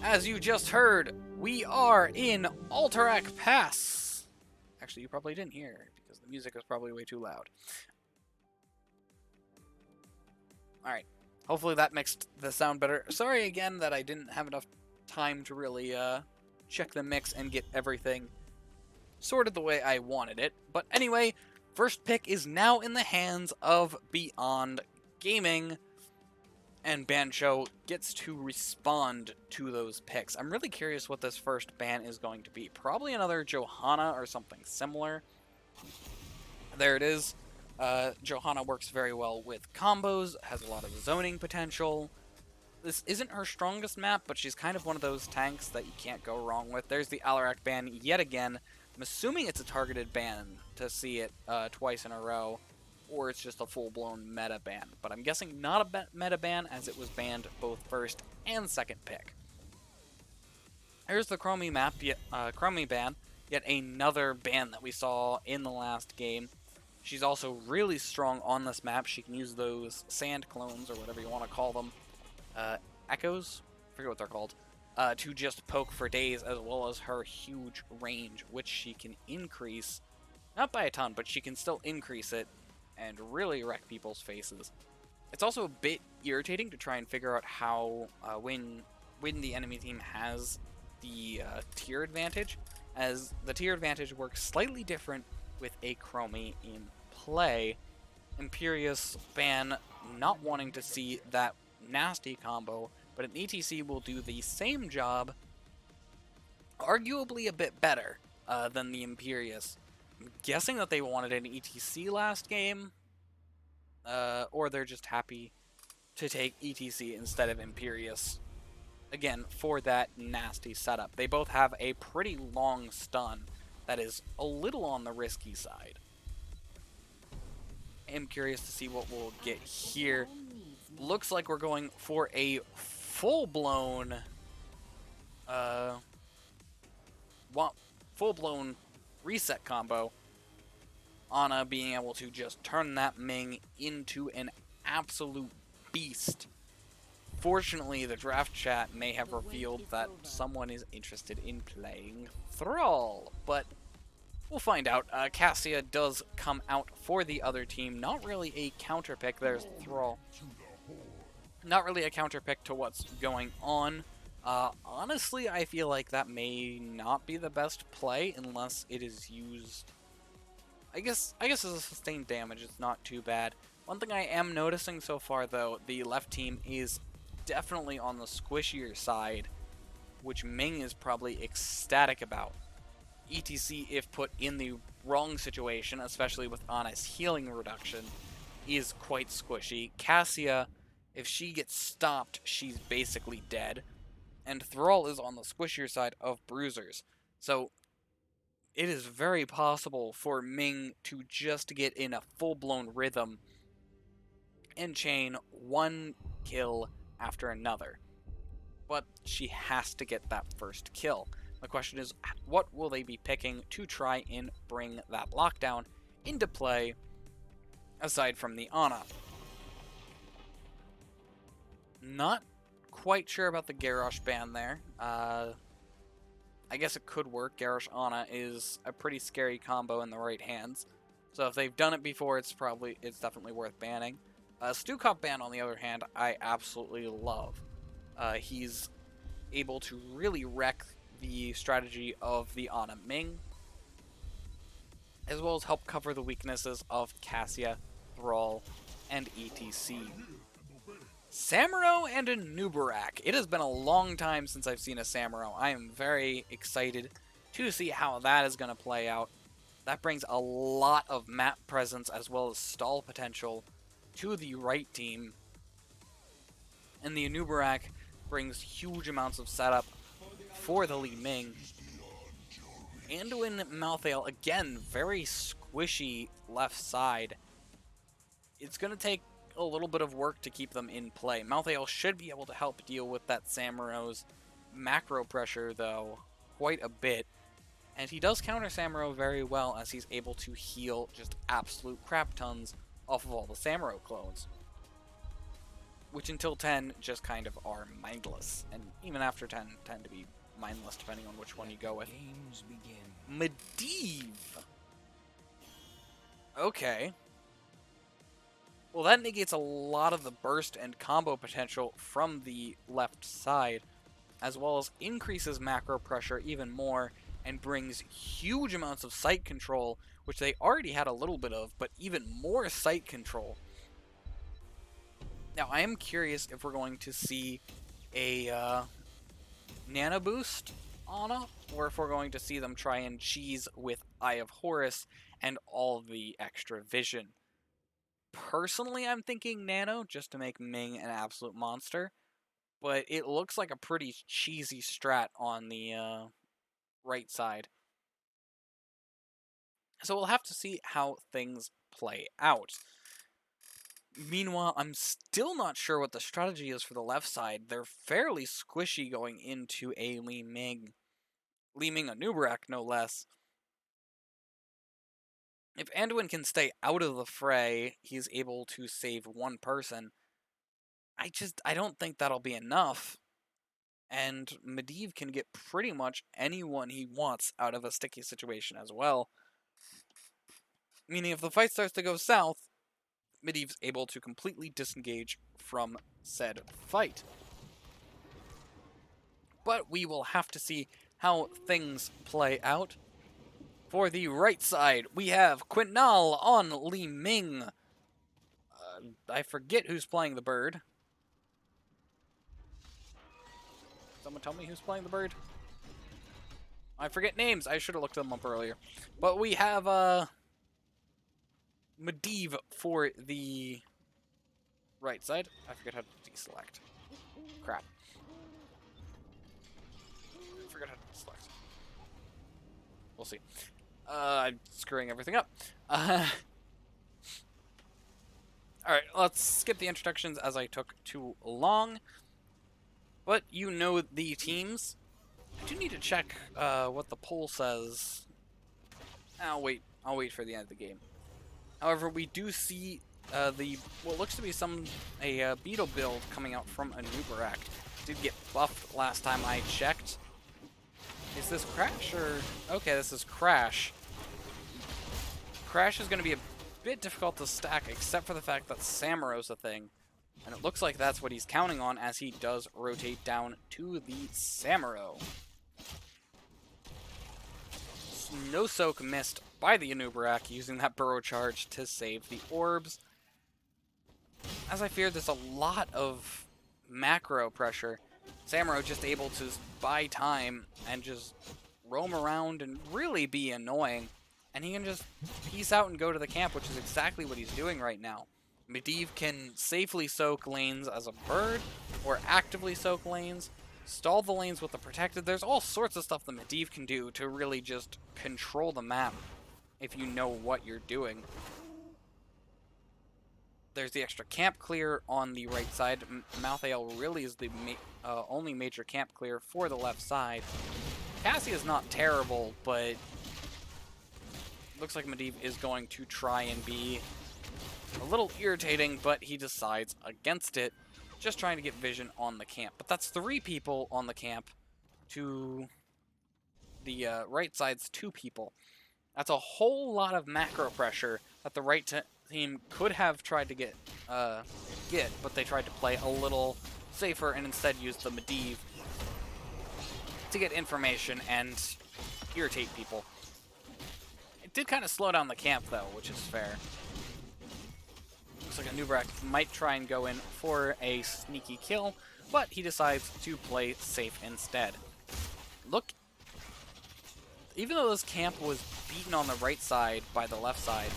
As you just heard, we are in Alterac Pass. Actually, you probably didn't hear because the music was probably way too loud. Alright. Hopefully that makes the sound better. Sorry again that I didn't have enough time to really check the mix and get everything sorted the way I wanted it. But anyway, first pick is now in the hands of Beyond Gaming, and Bancho gets to respond to those picks. I'm really curious what this first ban is going to be. Probably another Johanna or something similar. There it is. Johanna works very well with combos, has a lot of zoning potential. This isn't her strongest map, but she's kind of one of those tanks that you can't go wrong with. There's the Alarak ban yet again. I'm assuming it's a targeted ban to see it twice in a row, or it's just a full-blown meta ban. But I'm guessing not a meta ban, as it was banned both first and second pick. Here's the Chromie map, Chromie ban, yet another ban that we saw in the last game. She's also really strong on this map. She can use those sand clones, or whatever you want to call them, echoes? I forget what they're called. To just poke for days, as well as her huge range, which she can increase, not by a ton, but she can still increase it and really wreck people's faces. It's also a bit irritating to try and figure out how, when the enemy team has the tier advantage, as the tier advantage works slightly different with a Chromie in play. Imperious ban not wanting to see that nasty combo, but an ETC will do the same job, arguably a bit better than the Imperious. I'm guessing that they wanted an ETC last game, or they're just happy to take ETC instead of Imperious. Again, for that nasty setup. They both have a pretty long stun that is a little on the risky side. I am curious to see what we'll get here. Looks like we're going for a full-blown reset combo. Ana being able to just turn that Ming into an absolute beast. Fortunately, the draft chat may have revealed that someone is interested in playing Thrall, but we'll find out. Cassia does come out for the other team. Not really a counter pick. There's Thrall. Not really a counter pick to what's going on. Honestly, I feel like that may not be the best play unless it is used. I guess as a sustained damage, it's not too bad. One thing I am noticing so far, though, the left team is definitely on the squishier side, which Ming is probably ecstatic about. ETC, if put in the wrong situation, especially with Ana's healing reduction, is quite squishy. Cassia, if she gets stopped, she's basically dead. And Thrall is on the squishier side of bruisers. So it is very possible for Ming to just get in a full-blown rhythm and chain one kill after another. But she has to get that first kill. The question is, what will they be picking to try and bring that lockdown into play, aside from the Ana? Not quite sure about the Garrosh ban there. I guess it could work. Garrosh Ana is a pretty scary combo in the right hands. So if they've done it before, it's definitely worth banning. Stukov ban, on the other hand, I absolutely love. He's able to really wreck the strategy of the Ana Ming, as well as help cover the weaknesses of Cassia, Thrall, and ETC. Samuro and a Nubarak. It has been a long time since I've seen a Samuro. I am very excited to see how that is going to play out. That brings a lot of map presence as well as stall potential to the right team. And the Nubarak brings huge amounts of setup for the Li Ming. Anduin Malthael, again, very squishy left side. It's going to take a little bit of work to keep them in play. Malthael should be able to help deal with that Samuro's macro pressure, though, quite a bit. And he does counter Samuro very well, as he's able to heal just absolute crap tons off of all the Samuro clones. Which until 10 just kind of are mindless. And even after 10 tend to be mindless depending on which one you go with. Medivh Okay. Well, that negates a lot of the burst and combo potential from the left side, as well as increases macro pressure even more and brings huge amounts of site control, which they already had a little bit of, but even more site control. Now, I am curious if we're going to see a nano boost Ana, or if we're going to see them try and cheese with Eye of Horus and all the extra vision. Personally, I'm thinking nano, just to make Ming an absolute monster, but it looks like a pretty cheesy strat on the right side. So we'll have to see how things play out. Meanwhile, I'm still not sure what the strategy is for the left side. They're fairly squishy going into a Li Ming. Li Ming, a Nubarak, no less. If Anduin can stay out of the fray, he's able to save one person. I don't think that'll be enough. And Medivh can get pretty much anyone he wants out of a sticky situation as well. Meaning if the fight starts to go south, Medivh's able to completely disengage from said fight. But we will have to see how things play out. For the right side, we have Quintal on Li Ming. I forget who's playing the bird. Someone tell me who's playing the bird? I forget names. I should have looked them up earlier. But we have Medivh for the right side. I forget how to deselect. Crap. I forgot how to deselect. We'll see. I'm screwing everything up. Alright, let's skip the introductions as I took too long. But you know the teams. I do need to check what the poll says. I'll wait for the end of the game. However, we do see what looks to be a beetle build coming out from a Nubarak. Did get buffed last time I checked. Is this Crash or... Okay, this is Crash. Crash is going to be a bit difficult to stack, except for the fact that Samaro's a thing. And it looks like that's what he's counting on as he does rotate down to the Samaro. No soak missed by the Anubarak using that burrow charge to save the orbs. As I feared, there's a lot of macro pressure. Samaro just able to buy time and just roam around and really be annoying. And he can just peace out and go to the camp, which is exactly what he's doing right now. Medivh can safely soak lanes as a bird, or actively soak lanes, stall the lanes with the protected. There's all sorts of stuff that Medivh can do to really just control the map if you know what you're doing. There's the extra camp clear on the right side. Malthael really is the only major camp clear for the left side. Cassie is not terrible, but looks like Medivh is going to try and be a little irritating, but he decides against it, just trying to get vision on the camp. But that's 3 people on the camp to the right side's 2 people. That's a whole lot of macro pressure that the right team could have tried to get, but they tried to play a little safer and instead used the Medivh to get information and irritate people. It did kind of slow down the camp, though, which is fair. Looks like a Nubarak might try and go in for a sneaky kill, but he decides to play safe instead. Look, even though this camp was beaten on the right side by the left side,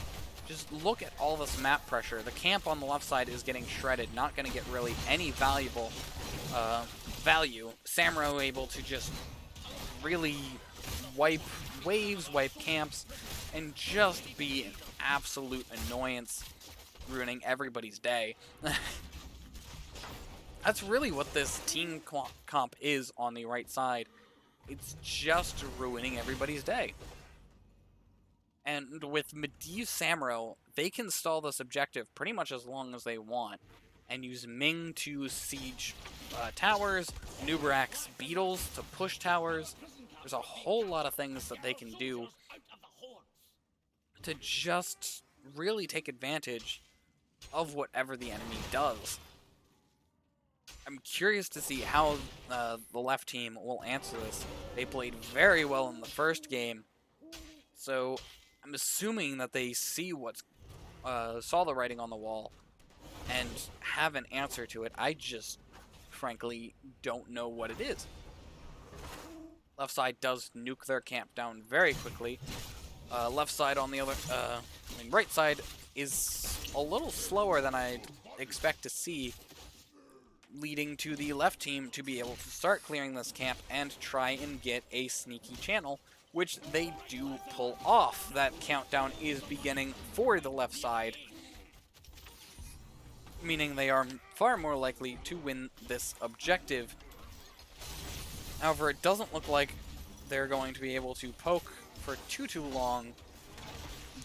just look at all this map pressure. The camp on the left side is getting shredded, not going to get really any valuable value. Samaro able to just really wipe waves, wipe camps, and just be an absolute annoyance, ruining everybody's day. That's really what this team comp is on the right side. It's just ruining everybody's day. And with Medivh Samaro, they can stall this objective pretty much as long as they want, and use Ming to siege towers, Nubarak's beetles to push towers. There's a whole lot of things that they can do to just really take advantage of whatever the enemy does. I'm curious to see how the left team will answer this. They played very well in the first game, so I'm assuming that they see saw the writing on the wall and have an answer to it. I just, frankly, don't know what it is. Left side does nuke their camp down very quickly. Left side on the other, right side is a little slower than I'd expect to see, leading to the left team to be able to start clearing this camp and try and get a sneaky channel, which they do pull off. That countdown is beginning for the left side, meaning they are far more likely to win this objective. However, it doesn't look like they're going to be able to poke for too long,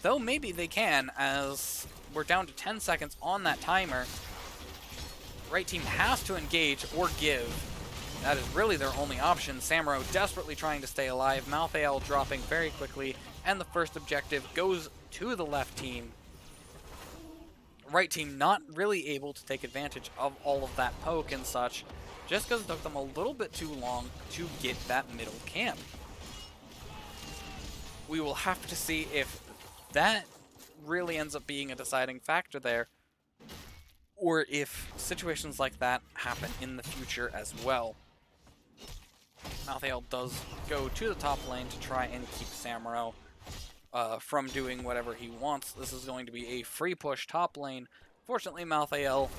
though maybe they can, as we're down to 10 seconds on that timer. Right team has to engage or give. That is really their only option. Samuro desperately trying to stay alive. Malthael dropping very quickly, and the first objective goes to the left team. Right team not really able to take advantage of all of that poke and such, just because it took them a little bit too long to get that middle camp. We will have to see if that really ends up being a deciding factor there, or if situations like that happen in the future as well. Malthael does go to the top lane to try and keep Samuro from doing whatever he wants. This is going to be a free push top lane. Fortunately, Malthael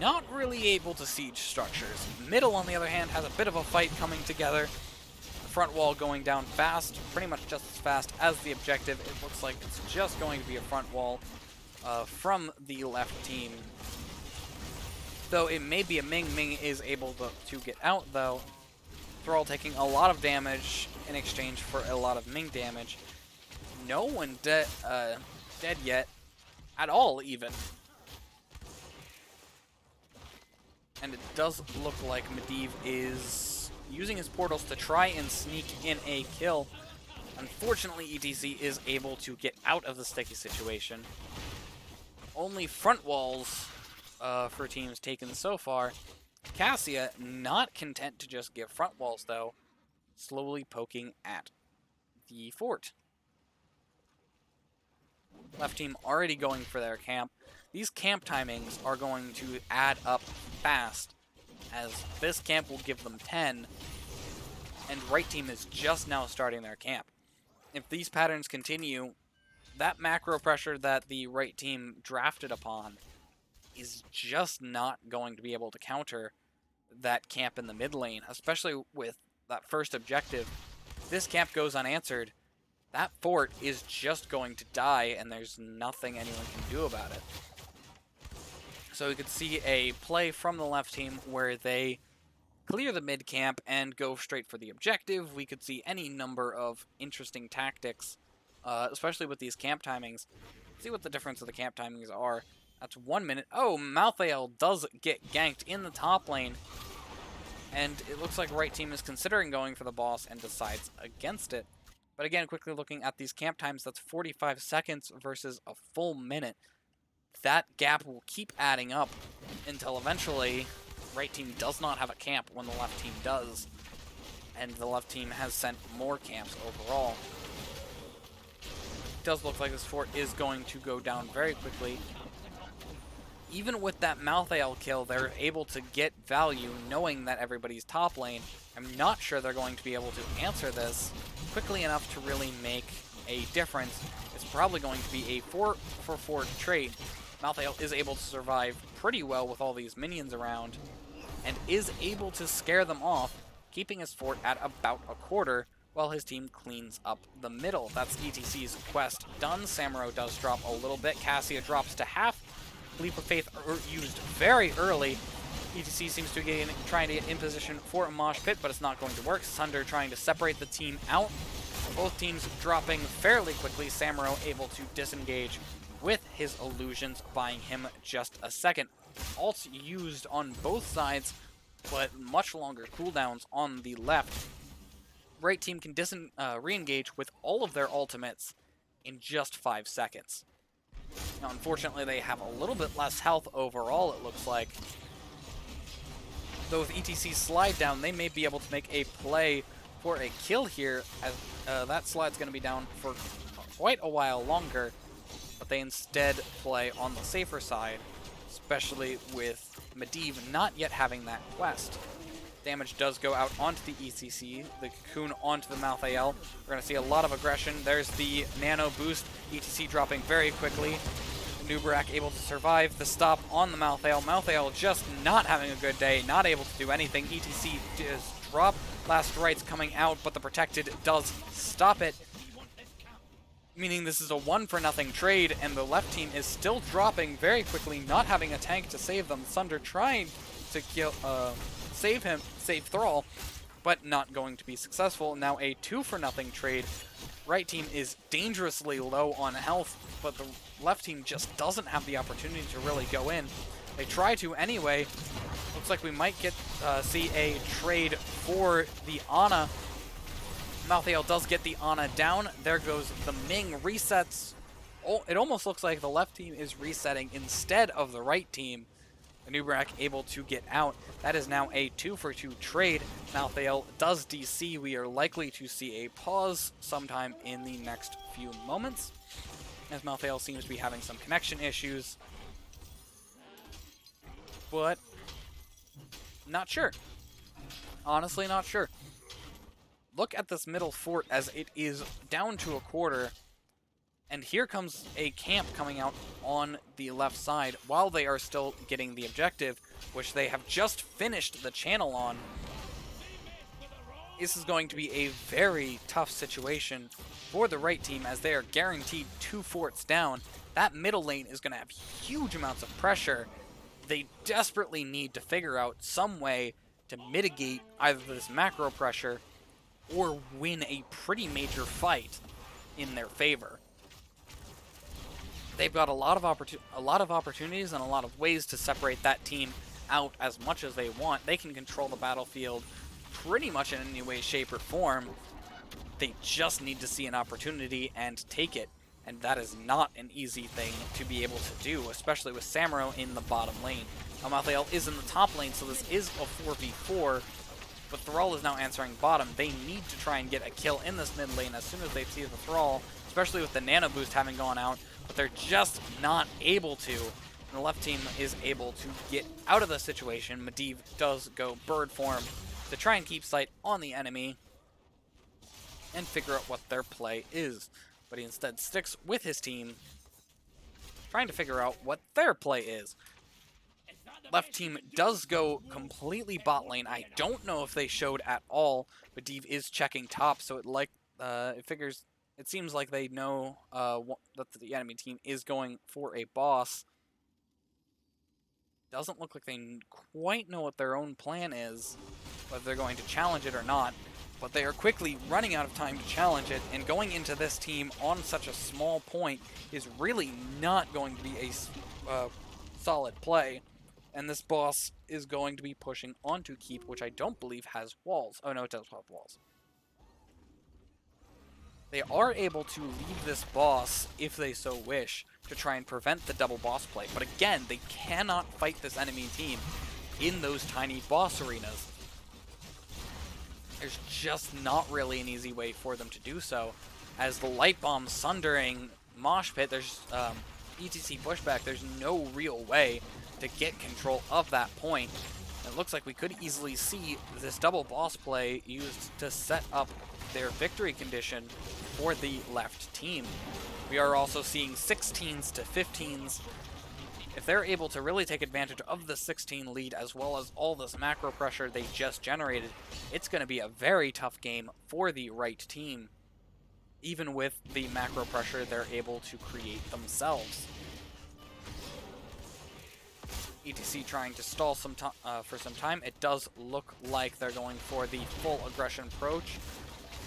not really able to siege structures. Middle, on the other hand, has a bit of a fight coming together. The front wall going down fast, pretty much just as fast as the objective. It looks like it's just going to be a front wall from the left team. Though it may be a Ming. Ming is able to get out, though. Thrall taking a lot of damage in exchange for a lot of Ming damage. No one dead yet, at all, even. And it does look like Medivh is using his portals to try and sneak in a kill. Unfortunately, ETC is able to get out of the sticky situation. Only front walls for teams taken so far. Cassia, not content to just give front walls, though, slowly poking at the fort. Left team already going for their camp. These camp timings are going to add up fast, as this camp will give them 10, and right team is just now starting their camp. If these patterns continue, that macro pressure that the right team drafted upon is just not going to be able to counter that camp in the mid lane, especially with that first objective. If this camp goes unanswered, that fort is just going to die, and there's nothing anyone can do about it. So we could see a play from the left team where they clear the mid camp and go straight for the objective. We could see any number of interesting tactics, especially with these camp timings. See what the difference of the camp timings are. That's 1 minute. Oh, Malthael does get ganked in the top lane. And it looks like right team is considering going for the boss and decides against it. But again, quickly looking at these camp times, that's 45 seconds versus a full minute. That gap will keep adding up until eventually right team does not have a camp when the left team does. And the left team has sent more camps overall. It does look like this fort is going to go down very quickly. Even with that Malthael kill, they're able to get value knowing that everybody's top lane. I'm not sure they're going to be able to answer this quickly enough to really make a difference. It's probably going to be a 4-for-4 trade. Malthael is able to survive pretty well with all these minions around, and is able to scare them off, keeping his fort at about a quarter, while his team cleans up the middle. That's ETC's quest done. Samuro does drop a little bit. Cassia drops to half. Leap of Faith used very early. ETC seems to be trying to get in position for a mosh pit, but it's not going to work. Sunder trying to separate the team out. Both teams dropping fairly quickly. Samuro able to disengage with his illusions, buying him just a second. Ults used on both sides, but much longer cooldowns on the left. Right team can re-engage with all of their ultimates in just 5 seconds. Now, unfortunately, they have a little bit less health overall, it looks like. Though with ETC slide down, they may be able to make a play for a kill here, as that slide's going to be down for quite a while longer, but they instead play on the safer side, especially with Medivh not yet having that quest. Damage does go out onto the ECC, the Cocoon onto the Malthael. We're going to see a lot of aggression. There's the Nano boost, ETC dropping very quickly. Nubarak able to survive the stop on the Malthael. Malthael just not having a good day, not able to do anything. ETC does drop last rites coming out, but the Protected does stop it, meaning this is a 1-for-0 trade, and the left team is still dropping very quickly, not having a tank to save them. Sunder trying to kill, save Thrall, but not going to be successful. Now a 2-for-0 trade. Right team is dangerously low on health, but the left team just doesn't have the opportunity to really go in. They try to anyway. Looks like we might get see a trade for the Ana. Malthael does get the Ana down. There goes the Ming resets. Oh, it almost looks like the left team is resetting instead of the right team. Nubarak able to get out. That is now a 2-for-2 trade. Malthael does DC. We are likely to see a pause sometime in the next few moments, as Malthael seems to be having some connection issues. But not sure. Honestly, not sure. Look at this middle fort as it is down to a quarter. And here comes a camp coming out on the left side while they are still getting the objective, which they have just finished the channel on. This is going to be a very tough situation for the right team, as they are guaranteed 2 forts down. That middle lane is going to have huge amounts of pressure. They desperately need to figure out some way to mitigate either this macro pressure or win a pretty major fight in their favor. They've got a lot of opportunities and a lot of ways to separate that team out as much as they want. They can control the battlefield pretty much in any way, shape, or form. They just need to see an opportunity and take it. And that is not an easy thing to be able to do, especially with Samuro in the bottom lane. Now Malthael is in the top lane, so this is a 4v4. But Thrall is now answering bottom. They need to try and get a kill in this mid lane as soon as they see the Thrall, especially with the Nano boost having gone out. But they're just not able to. And the left team is able to get out of the situation. Medivh does go bird form to try and keep sight on the enemy and figure out what their play is. But he instead sticks with his team, trying to figure out what their play is. Left team does go completely bot lane. I don't know if they showed at all. Medivh is checking top, so it seems like they know that the enemy team is going for a boss. Doesn't look like they quite know what their own plan is, whether they're going to challenge it or not. But they are quickly running out of time to challenge it, and going into this team on such a small point is really not going to be a solid play. And this boss is going to be pushing onto Keep, which I don't believe has walls. Oh no, it does have walls. They are able to leave this boss, if they so wish, to try and prevent the double boss play. But again, they cannot fight this enemy team in those tiny boss arenas. There's just not really an easy way for them to do so. As the light bomb sundering Mosh Pit, there's ETC pushback, there's no real way to get control of that point. It looks like we could easily see this double boss play used to set up their victory condition for the left team. We are also seeing 16s to 15s. If they're able to really take advantage of the 16 lead as well as all this macro pressure they just generated, it's going to be a very tough game for the right team, even with the macro pressure they're able to create themselves. ETC trying to stall for some time. It does look like they're going for the full aggression approach,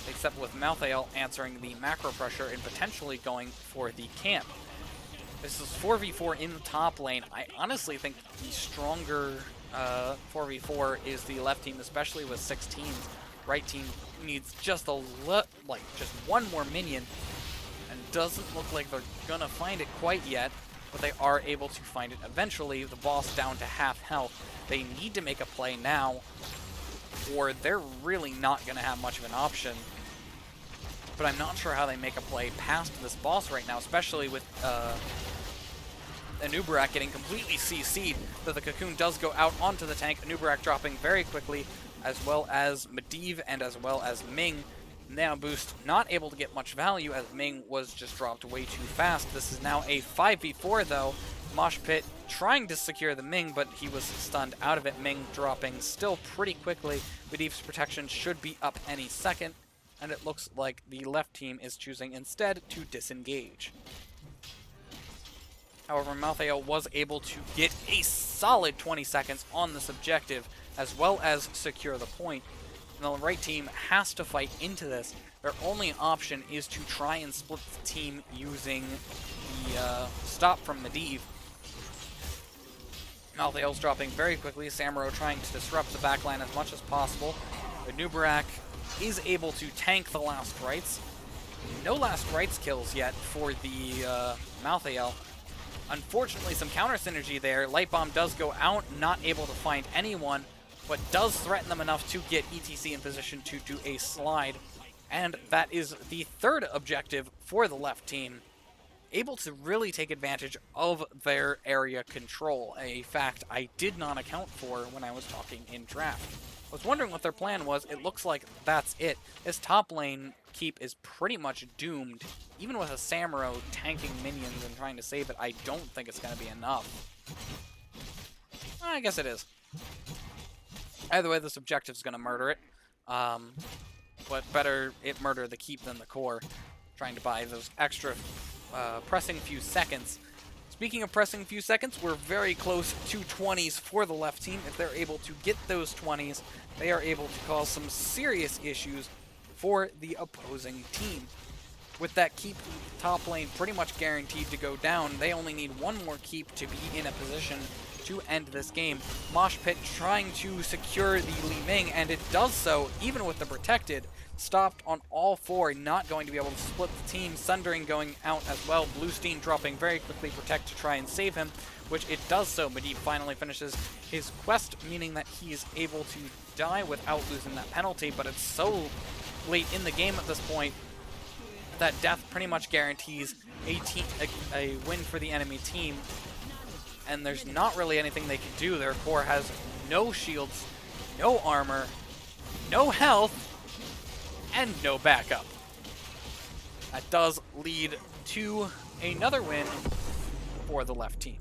except with Malthael answering the macro pressure and potentially going for the camp. This is 4v4 in the top lane. I honestly think the stronger 4v4 is the left team, especially with 16s. Right team needs just just one more minion, and doesn't look like they're gonna find it quite yet, but they are able to find it eventually. The boss down to half health. They need to make a play now, or they're really not gonna have much of an option. But I'm not sure how they make a play past this boss right now, especially with Anubarak getting completely CC'd, though the Cocoon does go out onto the tank. Anubarak dropping very quickly, as well as Medivh and as well as Ming. Now Boost not able to get much value as Ming was just dropped way too fast. This is now a 5v4 though. Mosh Pit trying to secure the Ming, but he was stunned out of it. Ming dropping still pretty quickly. Medivh's protection should be up any second, and it looks like the left team is choosing instead to disengage. However, Malthael was able to get a solid 20 seconds on this objective, as well as secure the point. And the right team has to fight into this. Their only option is to try and split the team using the stop from Medivh. Malthael's dropping very quickly. Samuro trying to disrupt the backline as much as possible. But Nubarak is able to tank the last rights. No last rights kills yet for the Malthael. Unfortunately, some counter synergy there. Light Bomb does go out, not able to find anyone, but does threaten them enough to get ETC in position to do a slide. And that is the third objective for the left team. Able to really take advantage of their area control, a fact I did not account for when I was talking in draft. I was wondering what their plan was. It looks like that's it. This top lane keep is pretty much doomed. Even with a Samuro tanking minions and trying to save it, I don't think it's going to be enough. I guess it is. Either way, this objective is going to murder it. But better it murder the keep than the core. Trying to buy those extra pressing few seconds. Speaking of pressing few seconds, we're very close to 20s for the left team. If they're able to get those 20s, they are able to cause some serious issues for the opposing team. With that keep top lane pretty much guaranteed to go down, they only need one more keep to be in a position to end this game. Mosh Pit trying to secure the Li Ming, and it does so even with the protected. Stopped on all four, not going to be able to split the team. Sundering going out as well. Bluestein dropping very quickly, Protect to try and save him, which it does so. Medivh finally finishes his quest, meaning that he is able to die without losing that penalty, but it's so late in the game at this point that death pretty much guarantees a win for the enemy team, and there's not really anything they can do. Their core has no shields, no armor, no health, and no backup. That does lead to another win for the left team.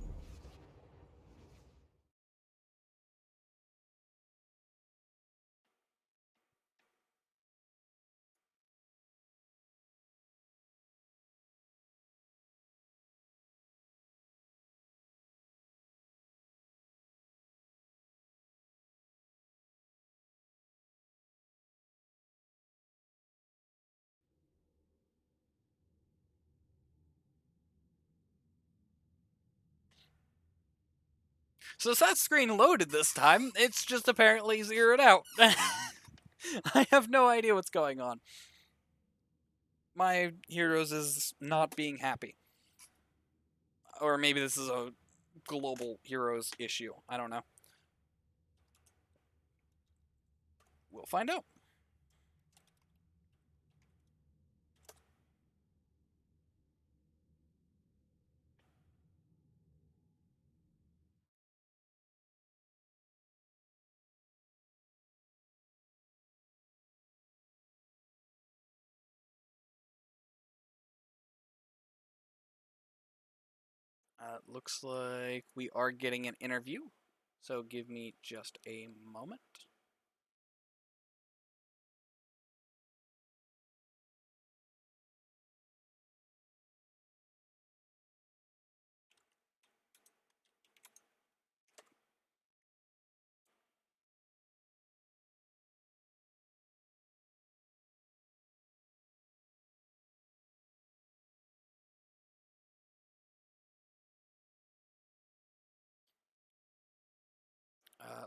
So that screen loaded this time. It's just apparently zeroed out. I have no idea what's going on. My Heroes is not being happy. Or maybe this is a global Heroes issue. I don't know. We'll find out. Looks like we are getting an interview, so give me just a moment.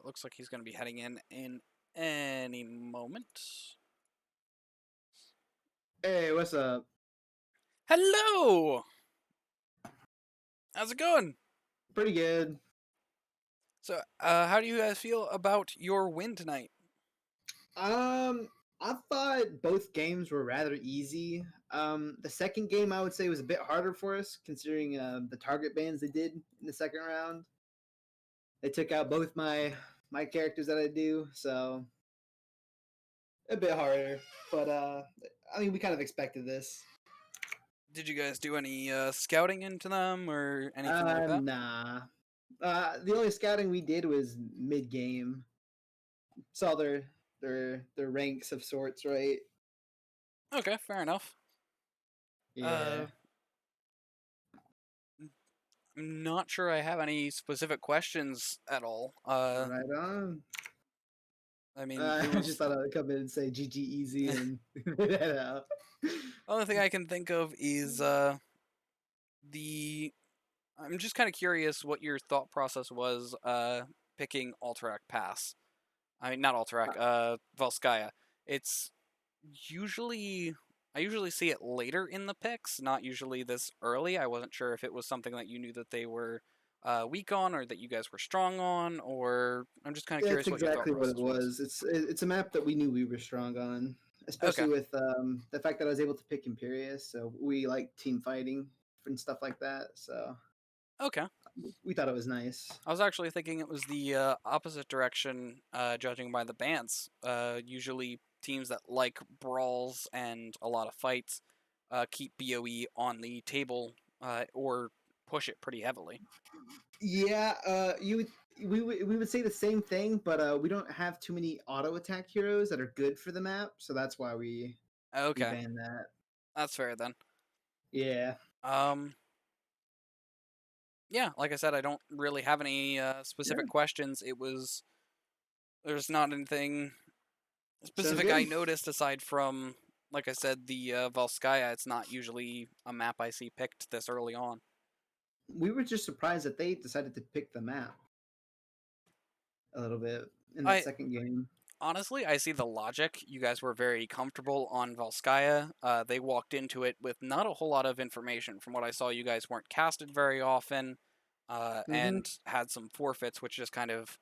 Looks like he's going to be heading in any moment. Hey, what's up? Hello! How's it going? Pretty good. So, how do you guys feel about your win tonight? Um, I thought both games were rather easy. The second game I would say was a bit harder for us, considering the target bans they did in the second round. They took out both my characters that I do, so a bit harder. But I mean, we kind of expected this. Did you guys do any scouting into them or anything like that? Nah. The only scouting we did was mid game. Saw their ranks of sorts, right? Okay, fair enough. Yeah. I'm not sure I have any specific questions at all. Right on. I mean, I it was just thought I'd come in and say GG easy and head out. only thing I can think of is the. I'm just kind of curious what your thought process was picking Alterac Pass. I mean, not Alterac, Volskaya. It's usually I usually see it later in the picks, not usually this early. I wasn't sure if it was something that you knew that they were weak on, or that you guys were strong on, or I'm just kind of That's curious what your thought exactly what it process was. was. It's a map that we knew we were strong on, especially Okay, with the fact that I was able to pick Imperius. So we like team fighting and stuff like that. So okay. we thought it was nice. I was actually thinking it was the opposite direction, judging by the bans. Usually, teams that like brawls and a lot of fights keep BOE on the table or push it pretty heavily. Yeah, we would say the same thing, but we don't have too many auto attack heroes that are good for the map, so that's why we Okay, banned that. that's fair then. Yeah. Um, yeah, like I said, I don't really have any Yeah. specific questions. There's not anything Sounds specific I good. noticed aside from, like I said, the Volskaya. It's not usually a map I see picked this early on. We were just surprised that they decided to pick the map a little bit in that I second game. honestly, I see the logic. You guys were very comfortable on Volskaya. They walked into it with not a whole lot of information. From what I saw, you guys weren't casted very often, Hmm. and had some forfeits, which just kind of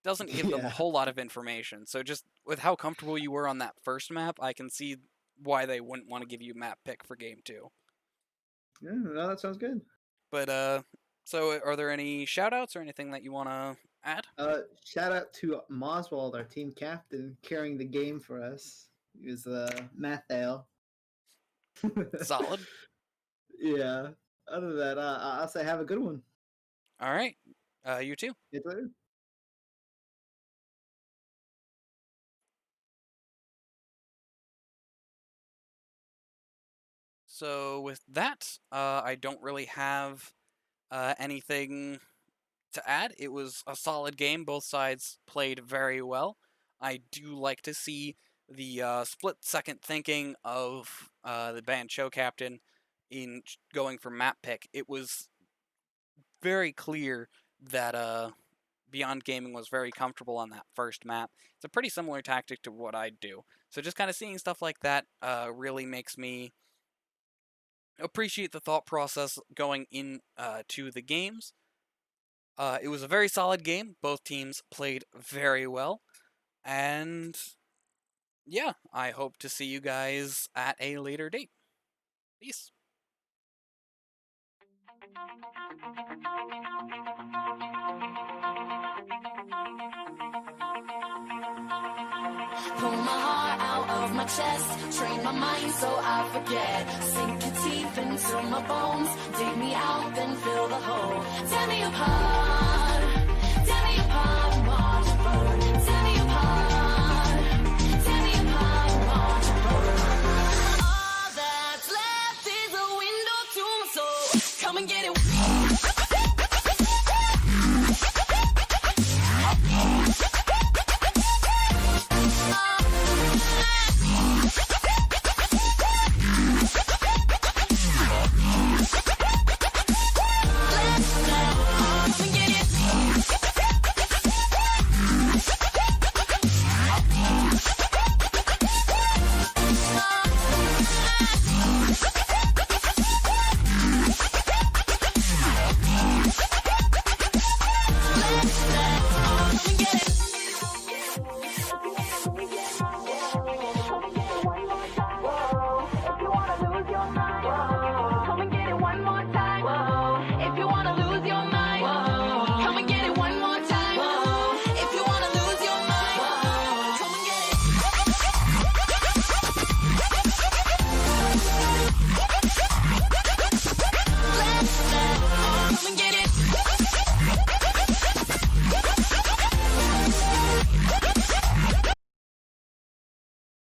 doesn't give them a Yeah. whole lot of information. So just with how comfortable you were on that first map, I can see why they wouldn't want to give you map pick for game 2. Yeah, no, that sounds good. But so are there any shoutouts or anything that you want to add? Shout out to Moswald, our team captain, carrying the game for us. He was Mathael. Solid. Yeah. Other than that, I'll say have a good one. All right. You too. Get later. So with that, I don't really have anything to add. It was a solid game. Both sides played very well. I do like to see the split second thinking of the band show captain in going for map pick. It was very clear that Beyond Gaming was very comfortable on that first map. It's a pretty similar tactic to what I do. So just kind of seeing stuff like that really makes me appreciate the thought process going in to the games. It was a very solid game. Both teams played very well. And yeah, I hope to see you guys at a later date. Peace. Pull my heart out of my chest, train my mind so I forget. Sink your teeth into my bones, dig me out, then fill the hole. Tear me apart.